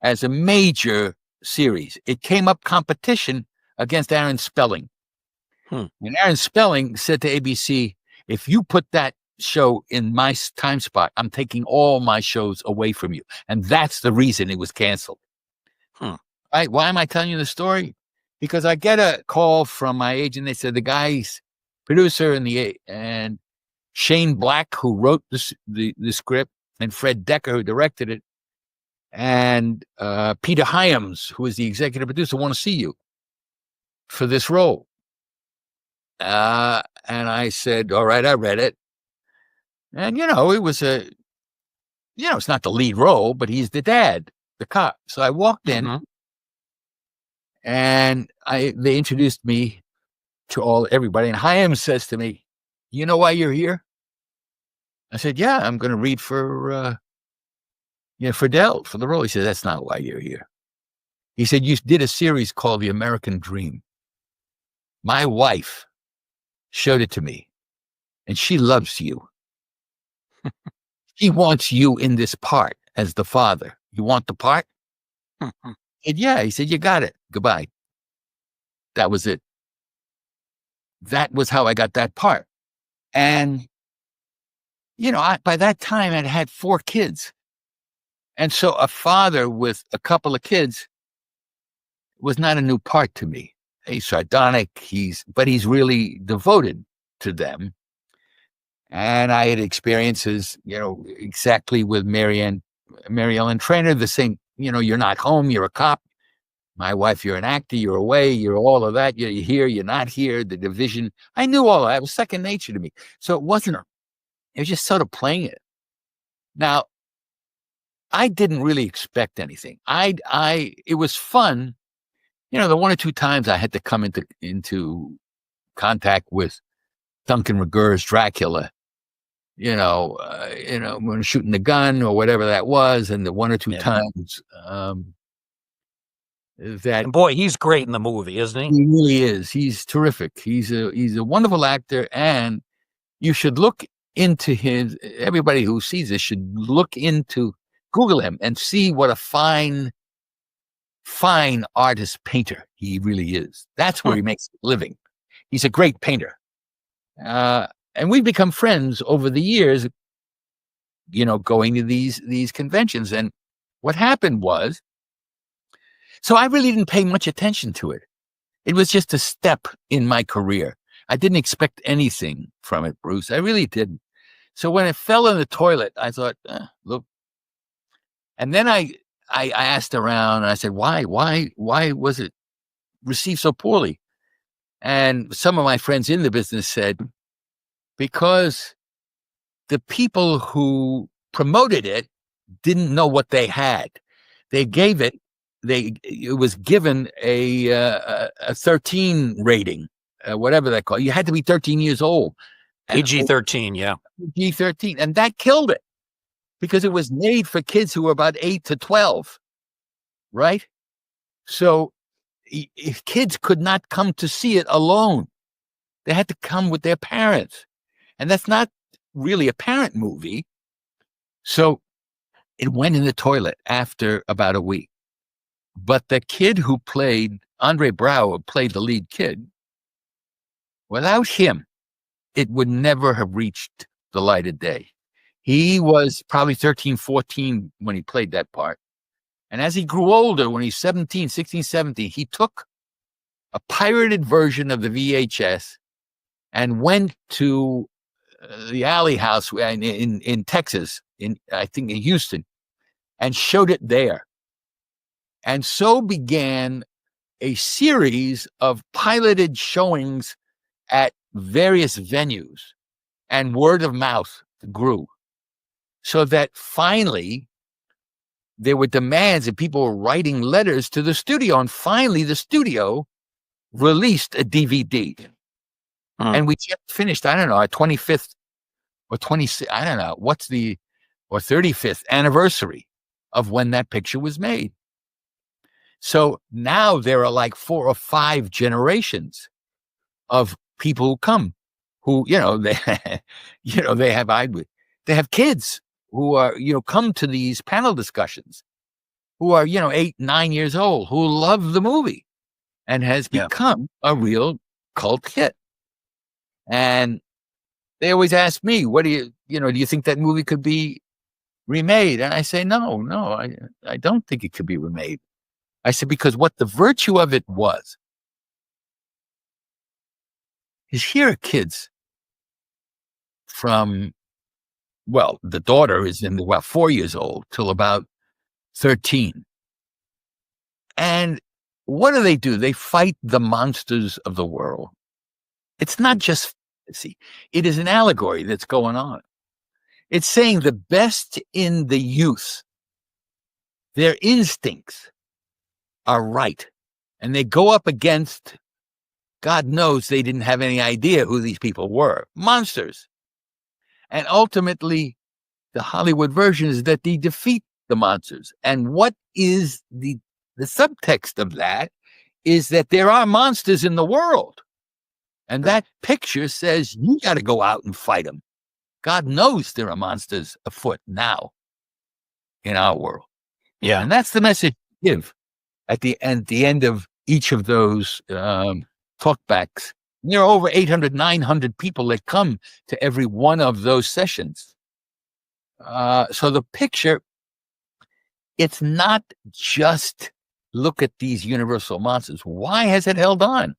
B: as a major series. It came up competition against Aaron Spelling. And Aaron Spelling said to ABC, if you put that show in my time spot, I'm taking all my shows away from you. And that's the reason it was canceled. Right? Why am I telling you the story? Because I get a call from my agent. They said the guy's producer and Shane Black, who wrote the script, and Fred Decker, who directed it, and Peter Hyams, who is the executive producer, want to see you for this role. And I said, all right, I read it. And, it was it's not the lead role, but he's the dad, the cop. So I walked in and they introduced me to everybody. And Hyams says to me, you know why you're here? I said, yeah, I'm going to read for Dell, for the role. He said, that's not why you're here. He said, you did a series called The American Dream. My wife showed it to me, and she loves you. She wants you in this part as the father. You want the part? I said, yeah. He said, you got it. Goodbye. That was it. That was how I got that part. And, by that time, I'd had 4 kids. And so a father with a couple of kids was not a new part to me. He's sardonic, but he's really devoted to them. And I had experiences, exactly with Mary Ellen Trainor, the same, you're not home, you're a cop. My wife, you're an actor, you're away, you're all of that. You're here, you're not here, the division. I knew all of that. It was second nature to me. So it was just sort of playing it. Now, I didn't really expect anything. It was fun. The 1 or 2 times I had to come into contact with Duncan Regeur's Dracula, when shooting the gun or whatever that was. And the 1 or 2 times,
A: and boy, he's great in the movie, isn't he?
B: He really is. He's terrific. He's a wonderful actor, and you should look into everybody who sees this should Google him and see what a fine artist painter he really is. That's where he makes a living. He's a great painter. And we've become friends over the years, going to these conventions. And what happened was, so I really didn't pay much attention to it. It was just a step in my career. I didn't expect anything from it, Bruce. I really didn't. So when it fell in the toilet, I thought, look. And then I asked around and I said, why was it received so poorly? And some of my friends in the business said, because the people who promoted it didn't know what they had. They gave it, it was given a 13 rating, whatever they call it. You had to be 13 years old.
A: PG-13, yeah.
B: PG-13. And that killed it because it was made for kids who were about 8 to 12, right? So kids could not come to see it alone. They had to come with their parents. And that's not really a parent movie. So it went in the toilet after about a week. But the kid who played, Andre Brower, played the lead kid, without him, it would never have reached the light of day. He was probably 13, 14 when he played that part. And as he grew older, when he's 17, 16, 17, he took a pirated version of the VHS and went to the Alley House in Texas, I think in Houston, and showed it there. And so began a series of piloted showings at various venues, and word of mouth grew. So that finally there were demands and people were writing letters to the studio. And finally the studio released a DVD. And we just finished, I don't know, our 25th or 26th, I don't know, or 35th anniversary of when that picture was made. So now there are like 4 or 5 generations of people who come, who, they have kids who are, come to these panel discussions, who are, 8, 9 years old, who love the movie and has become a real cult hit. And they always ask me, what do you think that movie could be remade? And I say, no, I don't think it could be remade. I said, because what the virtue of it was is here are kids from, well, the daughter is in about 4 years old till about 13. And what do? They fight the monsters of the world. It's not just fantasy. It is an allegory that's going on. It's saying the best in the youth, their instincts are right. And they go up against, God knows they didn't have any idea who these people were, monsters. And ultimately, the Hollywood version is that they defeat the monsters. And what is the subtext of that is that there are monsters in the world. And that picture says you got to go out and fight them. God knows there are monsters afoot now in our world.
A: Yeah.
B: And that's the message you give at the end of each of those talkbacks. There are over 800, 900 people that come to every one of those sessions. So the picture, it's not just look at these universal monsters. Why has it held on?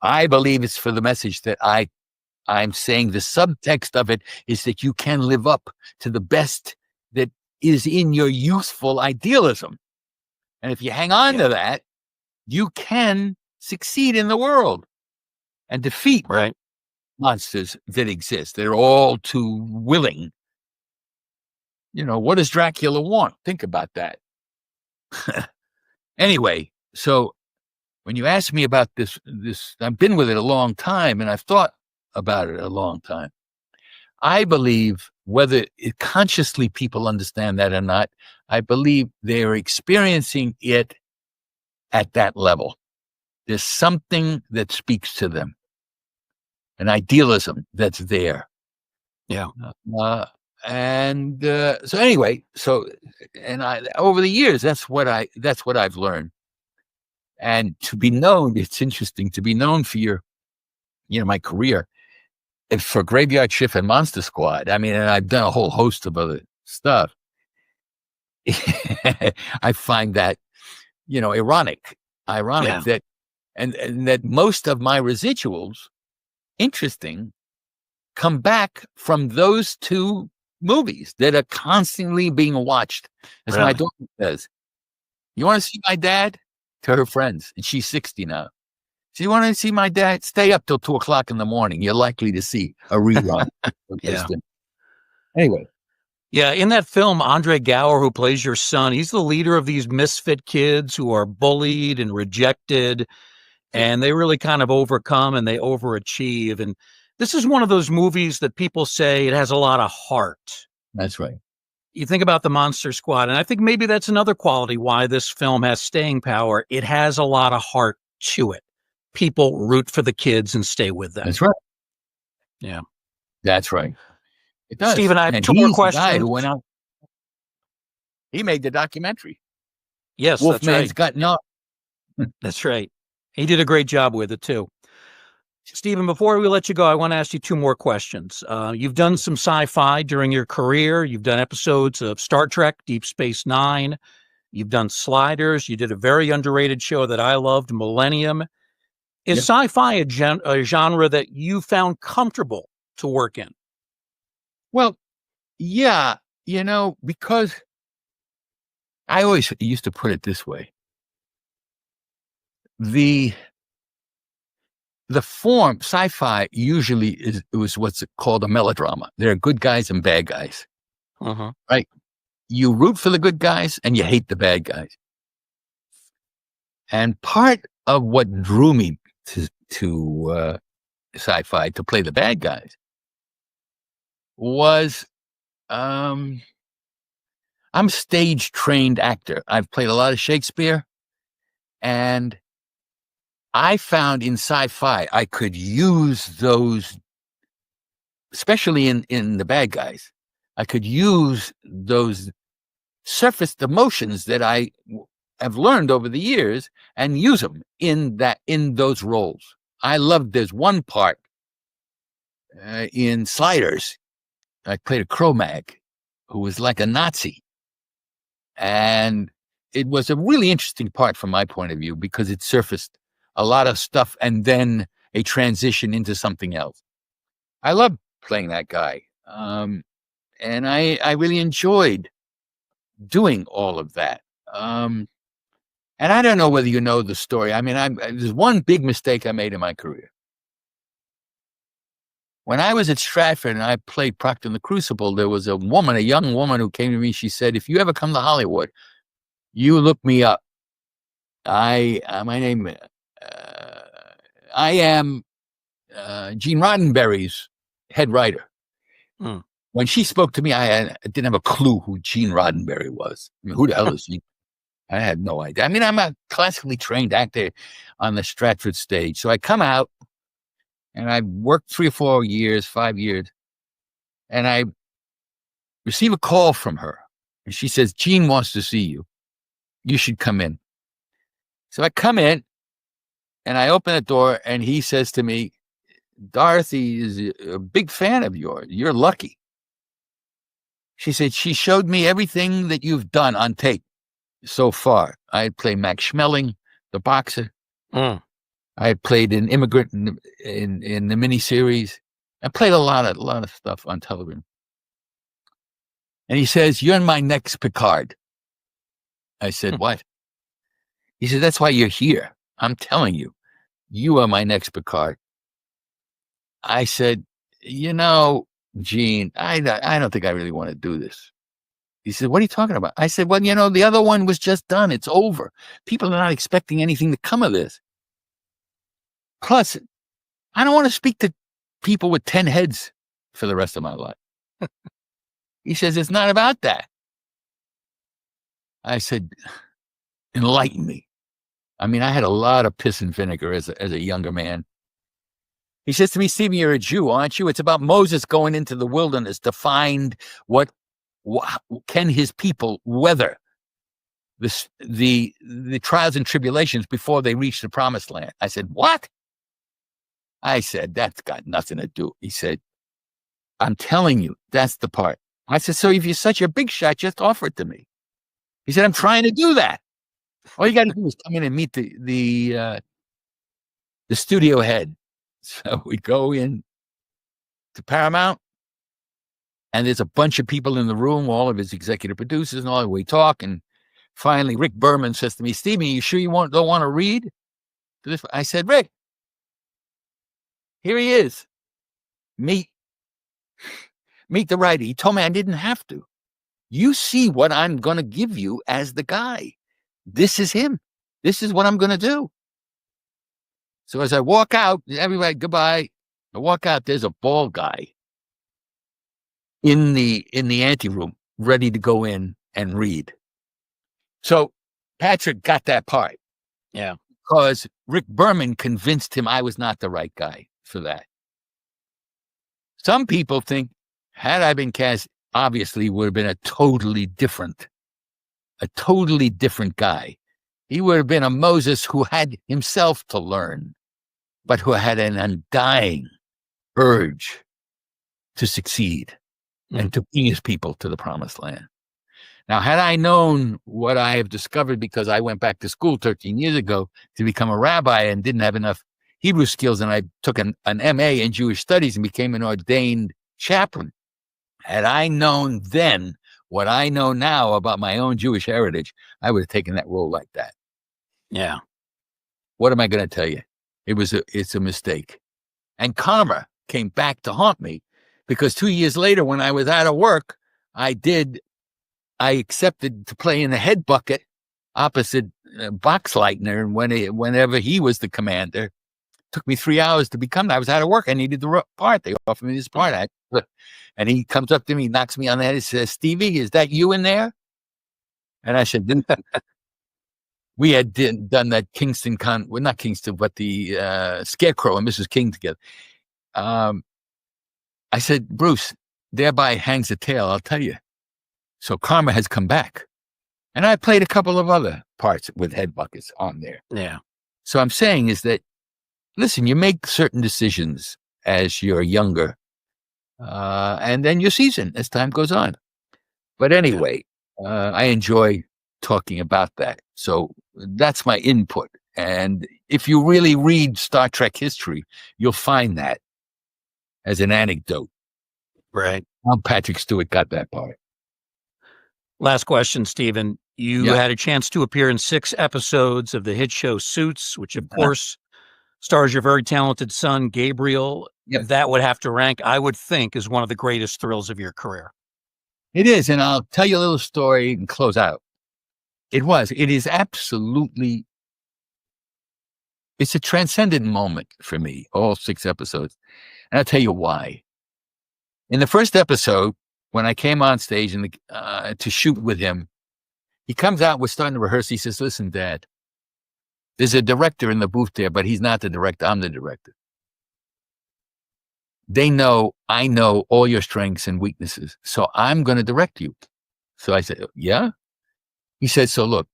B: I believe it's for the message that I'm saying. The subtext of it is that you can live up to the best that is in your youthful idealism. And if you hang on to that, you can succeed in the world and defeat monsters that exist. They're all too willing. What does Dracula want? Think about that. Anyway, so when you ask me about this, I've been with it a long time, and I've thought about it a long time. I believe, whether consciously people understand that or not, I believe they're experiencing it at that level. There's something that speaks to them, an idealism that's there.
A: Yeah.
B: So anyway, over the years, that's what I've learned. And to be known, it's interesting to be known for my career, for Graveyard Shift and Monster Squad. I mean, and I've done a whole host of other stuff. I find that, ironic that, and that most of my residuals, interesting, come back from those two movies that are constantly being watched. As my daughter says, you want to see my dad? To her friends, and she's 60 now. So you want to see my dad? Stay up till 2:00 in the morning. You're likely to see a rerun. Anyway.
A: Yeah, in that film, Andre Gower, who plays your son, he's the leader of these misfit kids who are bullied and rejected, and they really kind of overcome and they overachieve. And this is one of those movies that people say it has a lot of heart.
B: That's right.
A: You think about the Monster Squad, and I think maybe that's another quality why this film has staying power. It has a lot of heart to it. People root for the kids and stay with them.
B: That's right.
A: Yeah.
B: That's right. It does.
A: Stephen, I have two more questions.
B: The guy who went out. He made the documentary.
A: Yes,
B: Wolfman's Got No.
A: That's right. He did a great job with it, too. Stephen, before we let you go, I want to ask you two more questions. You've done some sci-fi during your career. You've done episodes of Star Trek, Deep Space Nine. You've done Sliders. You did a very underrated show that I loved, Millennium. Is sci-fi a genre that you found comfortable to work in?
B: Well, yeah, because I always used to put it this way. The form, sci-fi, usually was what's called a melodrama. There are good guys and bad guys. Right? You root for the good guys and you hate the bad guys. And part of what drew me to sci-fi, to play the bad guys, was I'm a stage-trained actor. I've played a lot of Shakespeare, and I found in sci-fi I could use those, especially in the bad guys, I could use those surfaced emotions that I have learned over the years and use them in those roles. There's one part in Sliders. I played a Cro-Mag who was like a Nazi. And it was a really interesting part from my point of view because it surfaced a lot of stuff and then a transition into something else. I loved playing that guy. And I really enjoyed doing all of that. And I don't know whether you know the story. I mean, there's one big mistake I made in my career. When I was at Stratford and I played Proctor in the Crucible, there was a young woman who came to me. She said, if you ever come to Hollywood, you look me up. I am Gene Roddenberry's head writer.
A: Hmm.
B: When she spoke to me, I didn't have a clue who Gene Roddenberry was. I mean, who the hell is Gene? I had no idea. I mean, I'm a classically trained actor on the Stratford stage. So I come out and I worked 3 or 4 years, 5 years, and I receive a call from her. And she says, Gene wants to see you. You should come in. So I come in and I open the door and he says to me, Dorothy is a big fan of yours. You're lucky. She said, she showed me everything that you've done on tape so far. I had played Max Schmeling, the boxer. I had played an immigrant in the miniseries. I played a lot of stuff on television. And he says, you're my next Picard. I said, what? He said, that's why you're here. I'm telling you, you are my next Picard. I said, Gene, I don't think I really want to do this. He said, what are you talking about? I said, well, the other one was just done. It's over. People are not expecting anything to come of this. Plus, I don't want to speak to people with 10 heads for the rest of my life. He says, it's not about that. I said, enlighten me. I mean, I had a lot of piss and vinegar as a younger man. He says to me, Stephen, you're a Jew, aren't you? It's about Moses going into the wilderness to find what can his people weather the trials and tribulations before they reach the promised land. I said, what? I said, that's got nothing to do. He said, I'm telling you, that's the part. I said, so if you're such a big shot, just offer it to me. He said, I'm trying to do that. All you got to do is come in and meet the studio head. So we go in to Paramount, and there's a bunch of people in the room, all of his executive producers and all that. We talk, and finally Rick Berman says to me, Stephen, you sure you don't want to read this? I said, Rick, here he is. Meet the writer. He told me I didn't have to. You see what I'm going to give you as the guy. This is him. This is what I'm going to do. So as I walk out, everybody, goodbye. I walk out, there's a bald guy in the anteroom, ready to go in and read. So Patrick got that part.
A: Yeah.
B: Because Rick Berman convinced him I was not the right guy for that. Some people think, had I been cast, obviously would have been a totally different guy. He would have been a Moses who had himself to learn, but who had an undying urge to succeed and to bring his people to the promised land. Now, had I known what I have discovered, because I went back to school 13 years ago to become a rabbi and didn't have enough Hebrew skills, and I took an MA in Jewish studies and became an ordained chaplain. Had I known then what I know now about my own Jewish heritage, I would have taken that role like that.
A: Yeah.
B: What am I going to tell you? It's a mistake. And karma came back to haunt me, because 2 years later, when I was out of work, I accepted to play in the head bucket opposite Boxleitner, whenever he was the commander. It took me 3 hours to become that. I was out of work. I needed the part. They offered me this part. And he comes up to me, knocks me on the head, and says, Stevie, is that you in there? And I said, we had done that Kingston not Kingston, but the Scarecrow and Mrs. King together. I said, Bruce, thereby hangs a tale, I'll tell you. So karma has come back. And I played a couple of other parts with head buckets on there.
A: Yeah.
B: So I'm saying is that, listen, you make certain decisions as you're younger and then you season as time goes on. But anyway, I enjoy talking about that. So that's my input. And if you really read Star Trek history, you'll find that as an anecdote.
A: Right.
B: How Patrick Stewart got that part.
A: Last question, Stephen. You
B: Yeah.
A: had a chance to appear in 6 episodes of the hit show Suits, which of course stars your very talented son, Gabriel.
B: Yep.
A: That would have to rank, I would think, as one of the greatest thrills of your career.
B: It is. And I'll tell you a little story and close out. It is absolutely, it's a transcendent moment for me, all 6 episodes. And I'll tell you why. In the first episode, when I came on stage to shoot with him, he comes out, we're starting to rehearse. He says, listen, Dad, there's a director in the booth there, but he's not the director. I'm the director. I know all your strengths and weaknesses. So I'm going to direct you. So I said, yeah. He said, so look,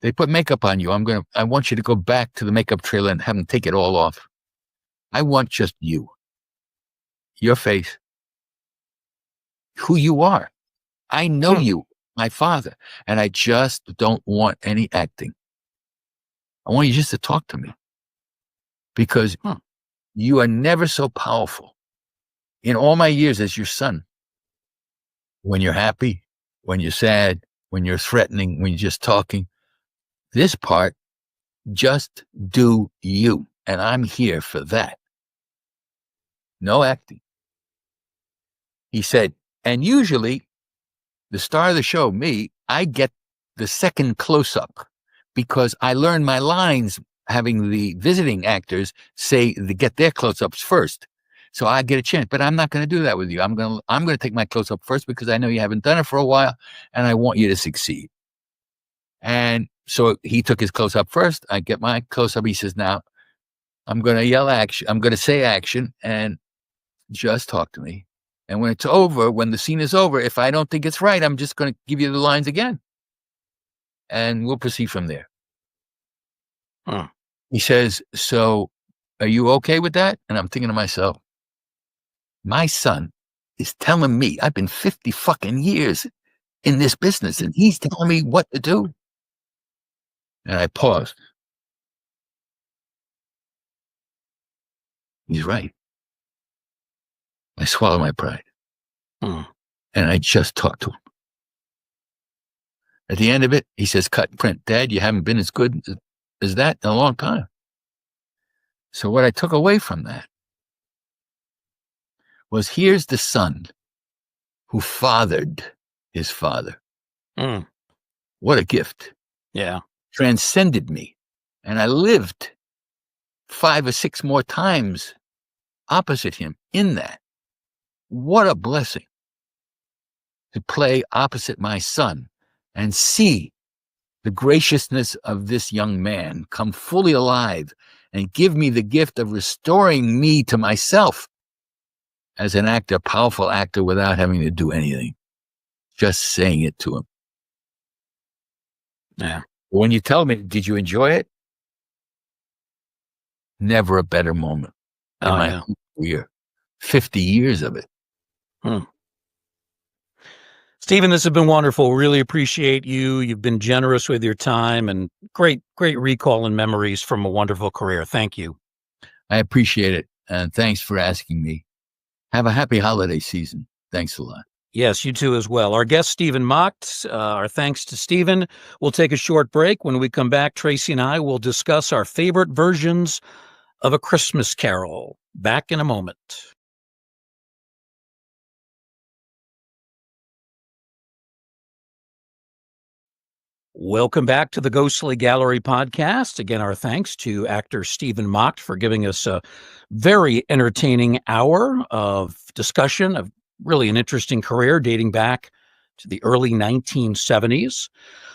B: they put makeup on you. I want you to go back to the makeup trailer and have them take it all off. I want just you, your face, who you are. I know you, my father, and I just don't want any acting. I want you just to talk to me because you are never so powerful. In all my years as your son, when you're happy, when you're sad, when you're threatening, when you're just talking, this part, just do you. And I'm here for that. No acting. He said, and usually the star of the show, me, I get the second close-up because I learn my lines having the visiting actors get their close-ups first. So I get a chance, but I'm not going to do that with you. I'm going to take my close-up first because I know you haven't done it for a while and I want you to succeed. And so he took his close-up first. I get my close-up. He says, now I'm going to yell action. I'm going to say action and just talk to me. And when it's over, when the scene is over, if I don't think it's right, I'm just going to give you the lines again. And we'll proceed from there. He says, so are you okay with that? And I'm thinking to myself, my son is telling me I've been 50 fucking years in this business and he's telling me what to do. And I paused. He's right. I swallowed my pride. And I just talked to him. At the end of it, he says, cut print. Dad, you haven't been as good as that in a long time. So what I took away from that was here's the son who fathered his father. What a gift.
A: Yeah.
B: Transcended me. And I lived 5 or 6 more times opposite him in that. What a blessing to play opposite my son and see the graciousness of this young man come fully alive and give me the gift of restoring me to myself as an actor, powerful actor without having to do anything. Just saying it to him.
A: Yeah.
B: When you tell me, did you enjoy it? Never a better moment in my career. 50 years of it.
A: Stephen, this has been wonderful. Really appreciate you. You've been generous with your time and great recall and memories from a wonderful career. Thank you.
B: I appreciate it. And thanks for asking me. Have a happy holiday season. Thanks a lot.
A: Yes, you too as well. Our guest, Stephen Macht. Our thanks to Stephen. We'll take a short break. When we come back, Tracy and I will discuss our favorite versions of A Christmas Carol. Back in a moment. Welcome back to the Ghostly Gallery podcast. Again, our thanks to actor Stephen Macht for giving us a very entertaining hour of discussion of really an interesting career dating back to the early 1970s.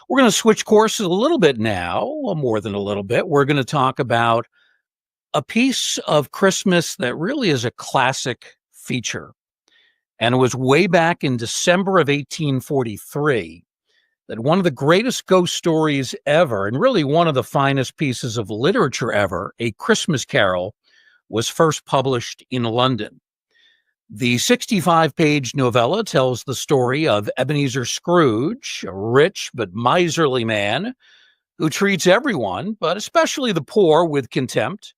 A: We're going to switch courses a little bit now, well, more than a little bit. We're going to talk about a piece of Christmas that really is a classic feature. And it was way back in December of 1843 that one of the greatest ghost stories ever, and really one of the finest pieces of literature ever, A Christmas Carol, was first published in London. The 65-page novella tells the story of Ebenezer Scrooge, a rich but miserly man who treats everyone, but especially the poor, with contempt.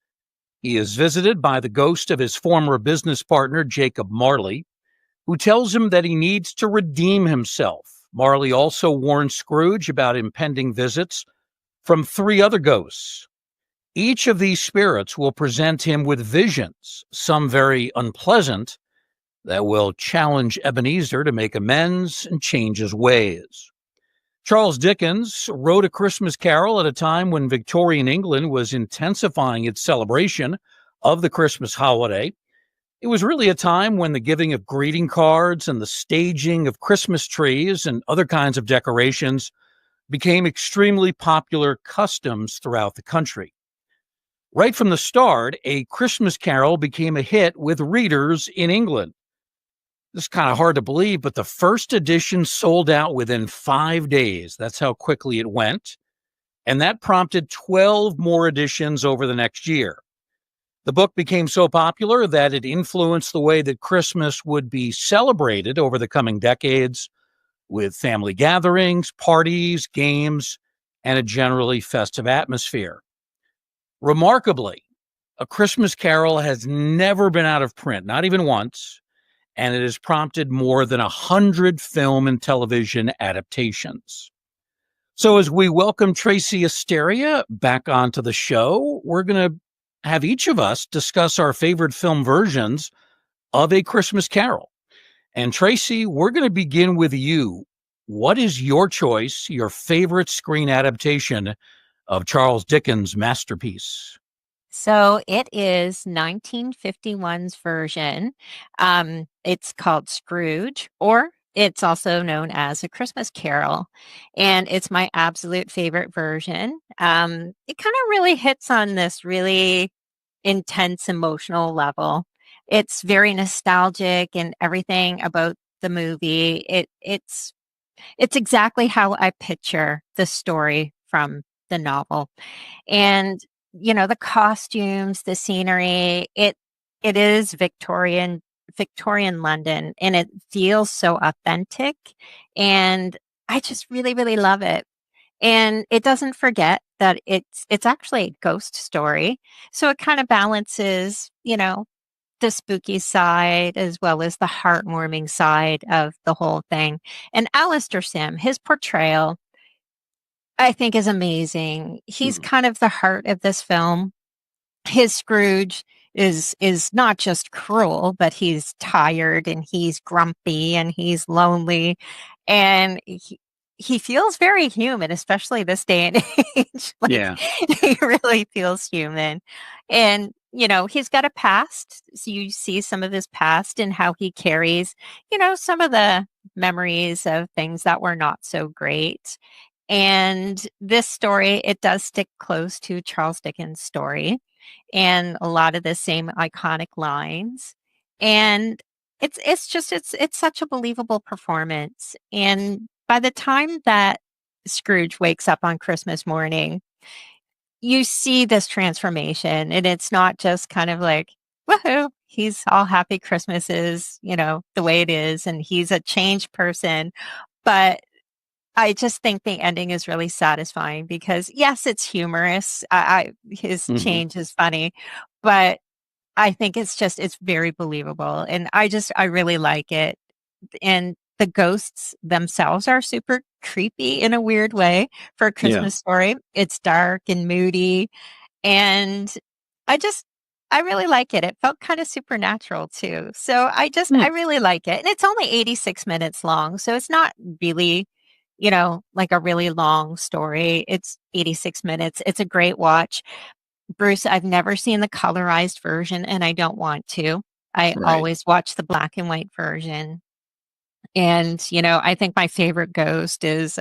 A: He is visited by the ghost of his former business partner, Jacob Marley, who tells him that he needs to redeem himself. Marley also warns Scrooge about impending visits from 3 other ghosts. Each of these spirits will present him with visions, some very unpleasant, that will challenge Ebenezer to make amends and change his ways. Charles Dickens wrote A Christmas Carol at a time when Victorian England was intensifying its celebration of the Christmas holiday. It was really a time when the giving of greeting cards and the staging of Christmas trees and other kinds of decorations became extremely popular customs throughout the country. Right from the start, A Christmas Carol became a hit with readers in England. This is kind of hard to believe, but the first edition sold out within 5 days. That's how quickly it went. And that prompted 12 more editions over the next year. The book became so popular that it influenced the way that Christmas would be celebrated over the coming decades, with family gatherings, parties, games, and a generally festive atmosphere. Remarkably, A Christmas Carol has never been out of print, not even once, and it has prompted more than 100 film and television adaptations. So as we welcome Tracy Asteria back onto the show, we're going to have each of us discuss our favorite film versions of A Christmas Carol. And Tracy, we're going to begin with you. What is your choice, your favorite screen adaptation of Charles Dickens' masterpiece?
C: So it is 1951's version. It's called Scrooge, or it's also known as A Christmas Carol, and it's my absolute favorite version. It kind of really hits on this really intense emotional level. It's very nostalgic and everything about the movie. It's exactly how I picture the story from the novel. And, the costumes, the scenery, it is Victorian London, and it feels so authentic, and I just really, really love it. And it doesn't forget that it's actually a ghost story. So it kind of balances, the spooky side as well as the heartwarming side of the whole thing. And Alistair Sim, his portrayal, I think, is amazing. He's kind of the heart of this film. His Scrooge is not just cruel, but he's tired and he's grumpy and he's lonely, and he feels very human, especially this day and age.
A: Yeah.
C: He really feels human. And, he's got a past. So you see some of his past and how he carries, some of the memories of things that were not so great. And this story, it does stick close to Charles Dickens' story and a lot of the same iconic lines. And it's such a believable performance. And by the time that Scrooge wakes up on Christmas morning, you see this transformation, and it's not just kind of like, woohoo, he's all happy Christmas is, the way it is, and he's a changed person. But I just think the ending is really satisfying because, yes, it's humorous. His change is funny, but I think it's very believable, and I really like it. And the ghosts themselves are super creepy in a weird way for a Christmas story. It's dark and moody, and I just I really like it. It felt kind of supernatural too. So I really like it. And it's only 86 minutes long, so it's not really, like a really long story. It's 86 minutes. It's a great watch. Bruce, I've never seen the colorized version, and I don't want to. I
A: Right.
C: always watch the black and white version. And, I think my favorite ghost is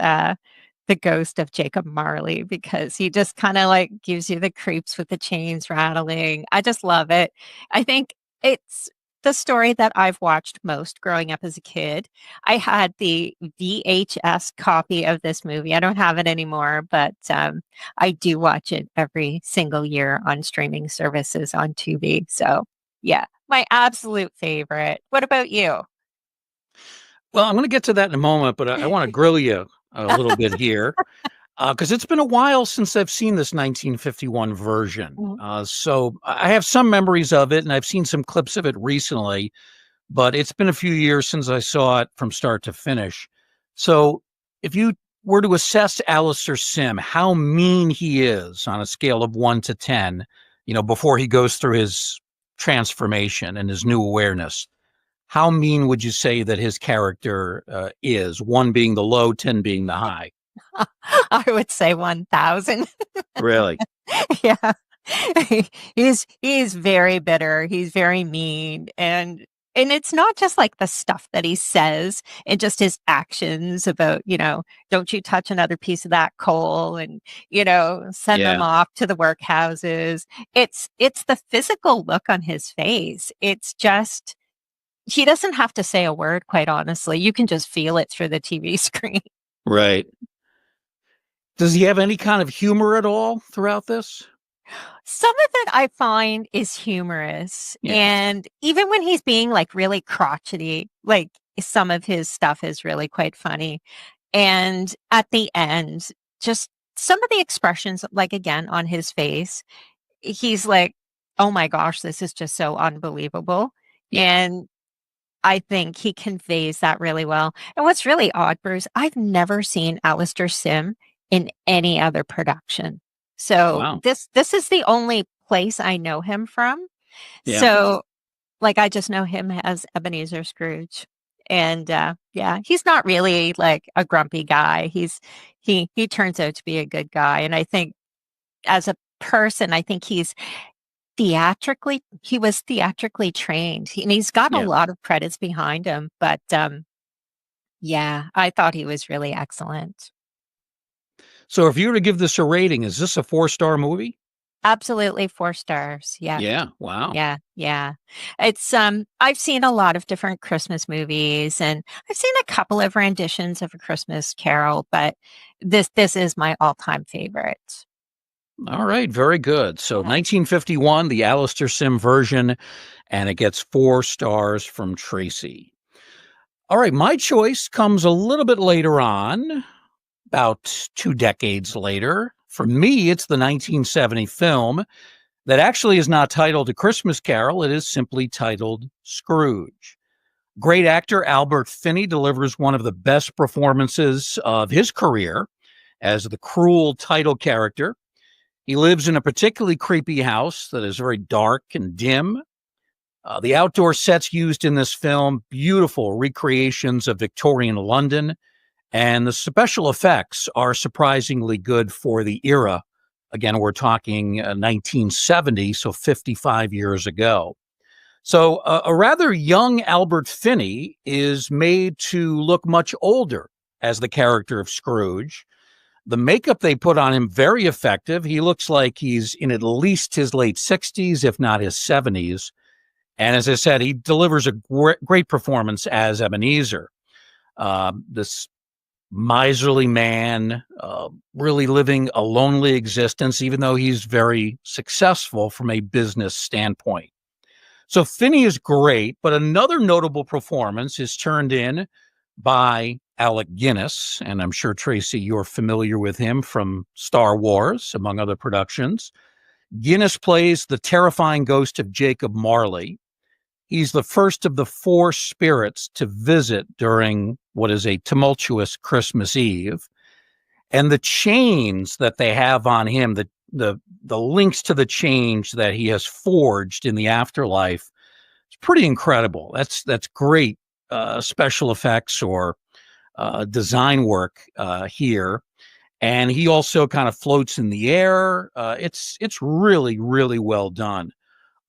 C: the ghost of Jacob Marley, because he just kind of like gives you the creeps with the chains rattling. I just love it. I think it's the story that I've watched most growing up as a kid. I had the VHS copy of this movie. I don't have it anymore, but I do watch it every single year on streaming services on Tubi. So Yeah, my absolute favorite. What about you?
A: Well, I'm going to get to that in a moment, but I want to grill you a little bit here because it's been a while since I've seen this 1951 version.
C: Mhm.
A: So I have some memories of it, and I've seen some clips of it recently, but it's been a few years since I saw it from start to finish. So if you were to assess Alistair Sim, how mean he is on a scale of 1 to 10, before he goes through his transformation and his new awareness, how mean would you say that his character is? 1 being the low, 10 being the high.
C: I would say 1,000.
A: Really?
C: Yeah. He's very bitter, he's very mean, and it's not just, like, the stuff that he says and just his actions about, "Don't you touch another piece of that coal," and, send them
A: Yeah.
C: off to the workhouses. It's the physical look on his face. It's just he doesn't have to say a word, quite honestly. You can just feel it through the TV screen.
A: Right. Does he have any kind of humor at all throughout this?
C: Some of it I find is humorous,
A: Yeah.
C: and even when he's being, like, really crotchety, like, some of his stuff is really quite funny, and at the end, just some of the expressions, like, again, on his face, he's like, "Oh my gosh, this is just so unbelievable,"
A: Yeah.
C: and I think he conveys that really well, and what's really odd, Bruce, I've never seen Alistair Sim in any other production. So,
A: Wow.
C: this is the only place I know him from.
A: Yeah.
C: So, like, I just know him as Ebenezer Scrooge, and, yeah, he's not really, like, a grumpy guy. He turns out to be a good guy, and I think as a person, I think he was theatrically trained, and he's got a
A: Yeah.
C: lot of credits behind him, but, yeah, I thought he was really excellent.
A: So if you were to give this a rating, is this a 4-star movie?
C: Absolutely 4 stars, yeah.
A: Yeah. Wow.
C: Yeah, yeah. It's, I've seen a lot of different Christmas movies, and I've seen a couple of renditions of A Christmas Carol, but this is my all-time favorite.
A: All right. Very good. So
C: Yeah.
A: 1951, the Alistair Sim version, and it gets 4 stars from Tracy. All right. My choice comes a little bit later on, about 2 decades later. For me, it's the 1970 film that actually is not titled A Christmas Carol. It is simply titled Scrooge. Great actor Albert Finney delivers one of the best performances of his career as the cruel title character. He lives in a particularly creepy house that is very dark and dim. The outdoor sets used in this film, beautiful recreations of Victorian London, and the special effects are surprisingly good for the era. Again, we're talking 1970, so 55 years ago. So a rather young Albert Finney is made to look much older as the character of Scrooge. The makeup they put on him, very effective. He looks like he's in at least his late 60s, if not his 70s. And as I said, he delivers a great performance as Ebenezer. This miserly man, really living a lonely existence, even though he's very successful from a business standpoint. So Finney is great, but another notable performance is turned in by Alec Guinness, and I'm sure, Tracy, you're familiar with him from Star Wars, among other productions. Guinness plays the terrifying ghost of Jacob Marley. He's the first of the 4 spirits to visit during what is a tumultuous Christmas Eve. And the chains that they have on him, the links to the change that he has forged in the afterlife, it's pretty incredible. That's great special effects or design work here. And he also kind of floats in the air. It's really, really well done.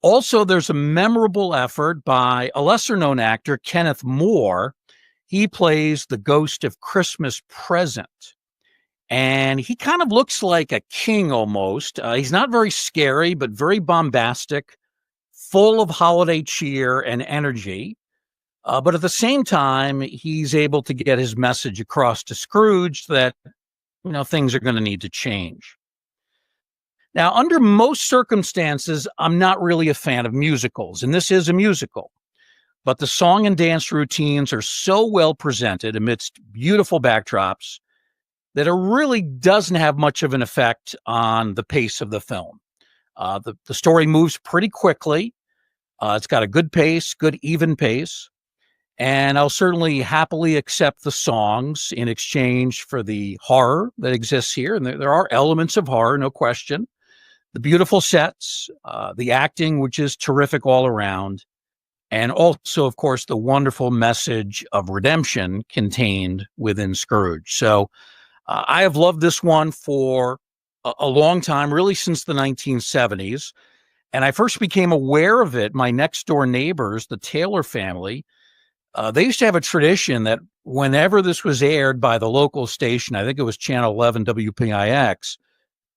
A: Also, there's a memorable effort by a lesser known actor, Kenneth Moore. He plays the ghost of Christmas Present. And he kind of looks like a king almost. He's not very scary, but very bombastic, full of holiday cheer and energy. But at the same time, he's able to get his message across to Scrooge that, things are going to need to change. Now, under most circumstances, I'm not really a fan of musicals, and this is a musical. But the song and dance routines are so well presented amidst beautiful backdrops that it really doesn't have much of an effect on the pace of the film. The story moves pretty quickly. It's got a good pace, good even pace. And I'll certainly happily accept the songs in exchange for the horror that exists here. And there are elements of horror, no question. The beautiful sets, the acting, which is terrific all around. And also, of course, the wonderful message of redemption contained within Scrooge. So I have loved this one for a long time, really since the 1970s. And I first became aware of it. My next door neighbors, the Taylor family, they used to have a tradition that whenever this was aired by the local station, I think it was Channel 11 WPIX,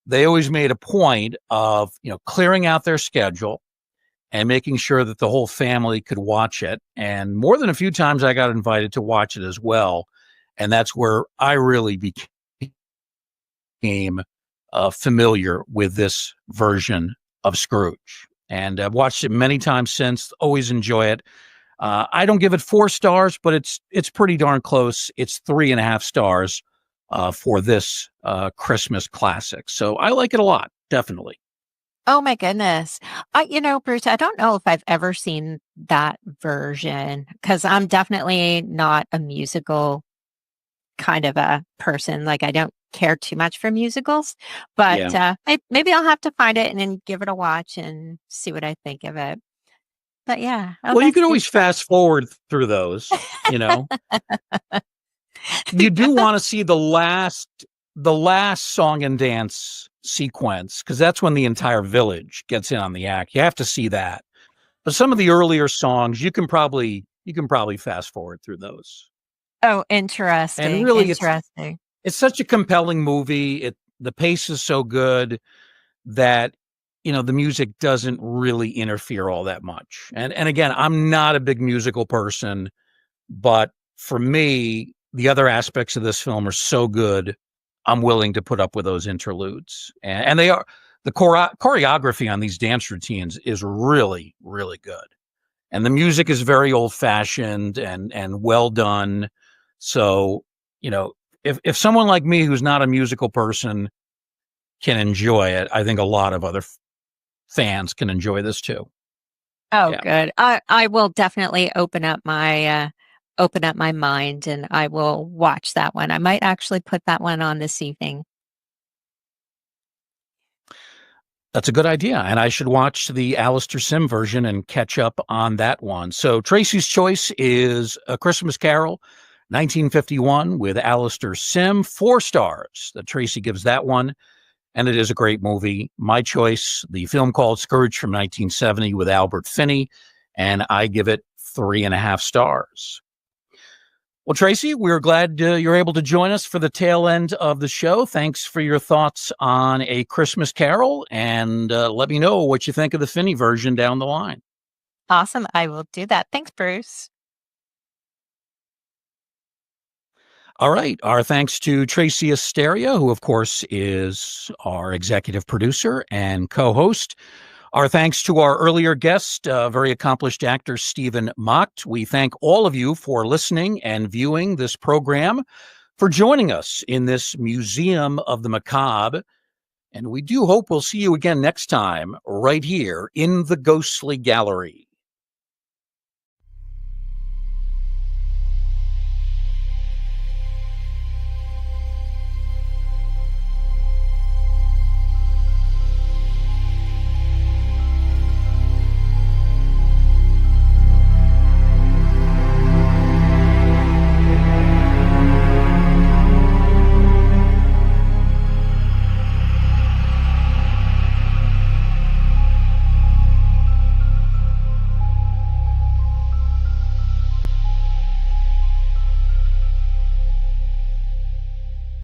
A: they always made a point of, clearing out their schedule and making sure that the whole family could watch it. And more than a few times I got invited to watch it as well. And that's where I really became familiar with this version of Scrooge. And I've watched it many times since, always enjoy it. I don't give it 4 stars, but it's pretty darn close. It's 3.5 stars for this Christmas classic. So I like it a lot, definitely.
C: Oh my goodness. Bruce, I don't know if I've ever seen that version because I'm definitely not a musical kind of a person. Like I don't care too much for musicals, but maybe I'll have to find it and then give it a watch and see what I think of it. But yeah.
A: Well, you can always fast forward through those, You do want to see the last song and dance sequence, because that's when the entire village gets in on the act. You have to see that. But some of the earlier songs, you can probably fast forward through those.
C: Oh, interesting.
A: And really,
C: interesting.
A: It's such a compelling movie. The pace is so good that the music doesn't really interfere all that much. And again, I'm not a big musical person, but for me, the other aspects of this film are so good, I'm willing to put up with those interludes. And they are, the choreography on these dance routines is really, really good. And the music is very old fashioned and well done. So, if someone like me, who's not a musical person, can enjoy it, I think a lot of other fans can enjoy this too.
C: Oh, good. I will definitely open up my mind and I will watch that one. I might actually put that one on this evening.
A: That's a good idea. And I should watch the Alistair Sim version and catch up on that one. So Tracy's choice is A Christmas Carol, 1951, with Alistair Sim, 4 stars that Tracy gives that one. And it is a great movie. My choice, the film called Scrooge from 1970 with Albert Finney, and I give it 3.5 stars. Well, Tracy, we're glad you're able to join us for the tail end of the show. Thanks for your thoughts on A Christmas Carol, and let me know what you think of the Finney version down the line.
C: Awesome. I will do that. Thanks, Bruce.
A: All right. Our thanks to Tracy Asteria, who, of course, is our executive producer and co-host. Our thanks to our earlier guest, very accomplished actor, Stephen Macht. We thank all of you for listening and viewing this program, for joining us in this Museum of the Macabre. And we do hope we'll see you again next time, right here in the Ghostly Gallery.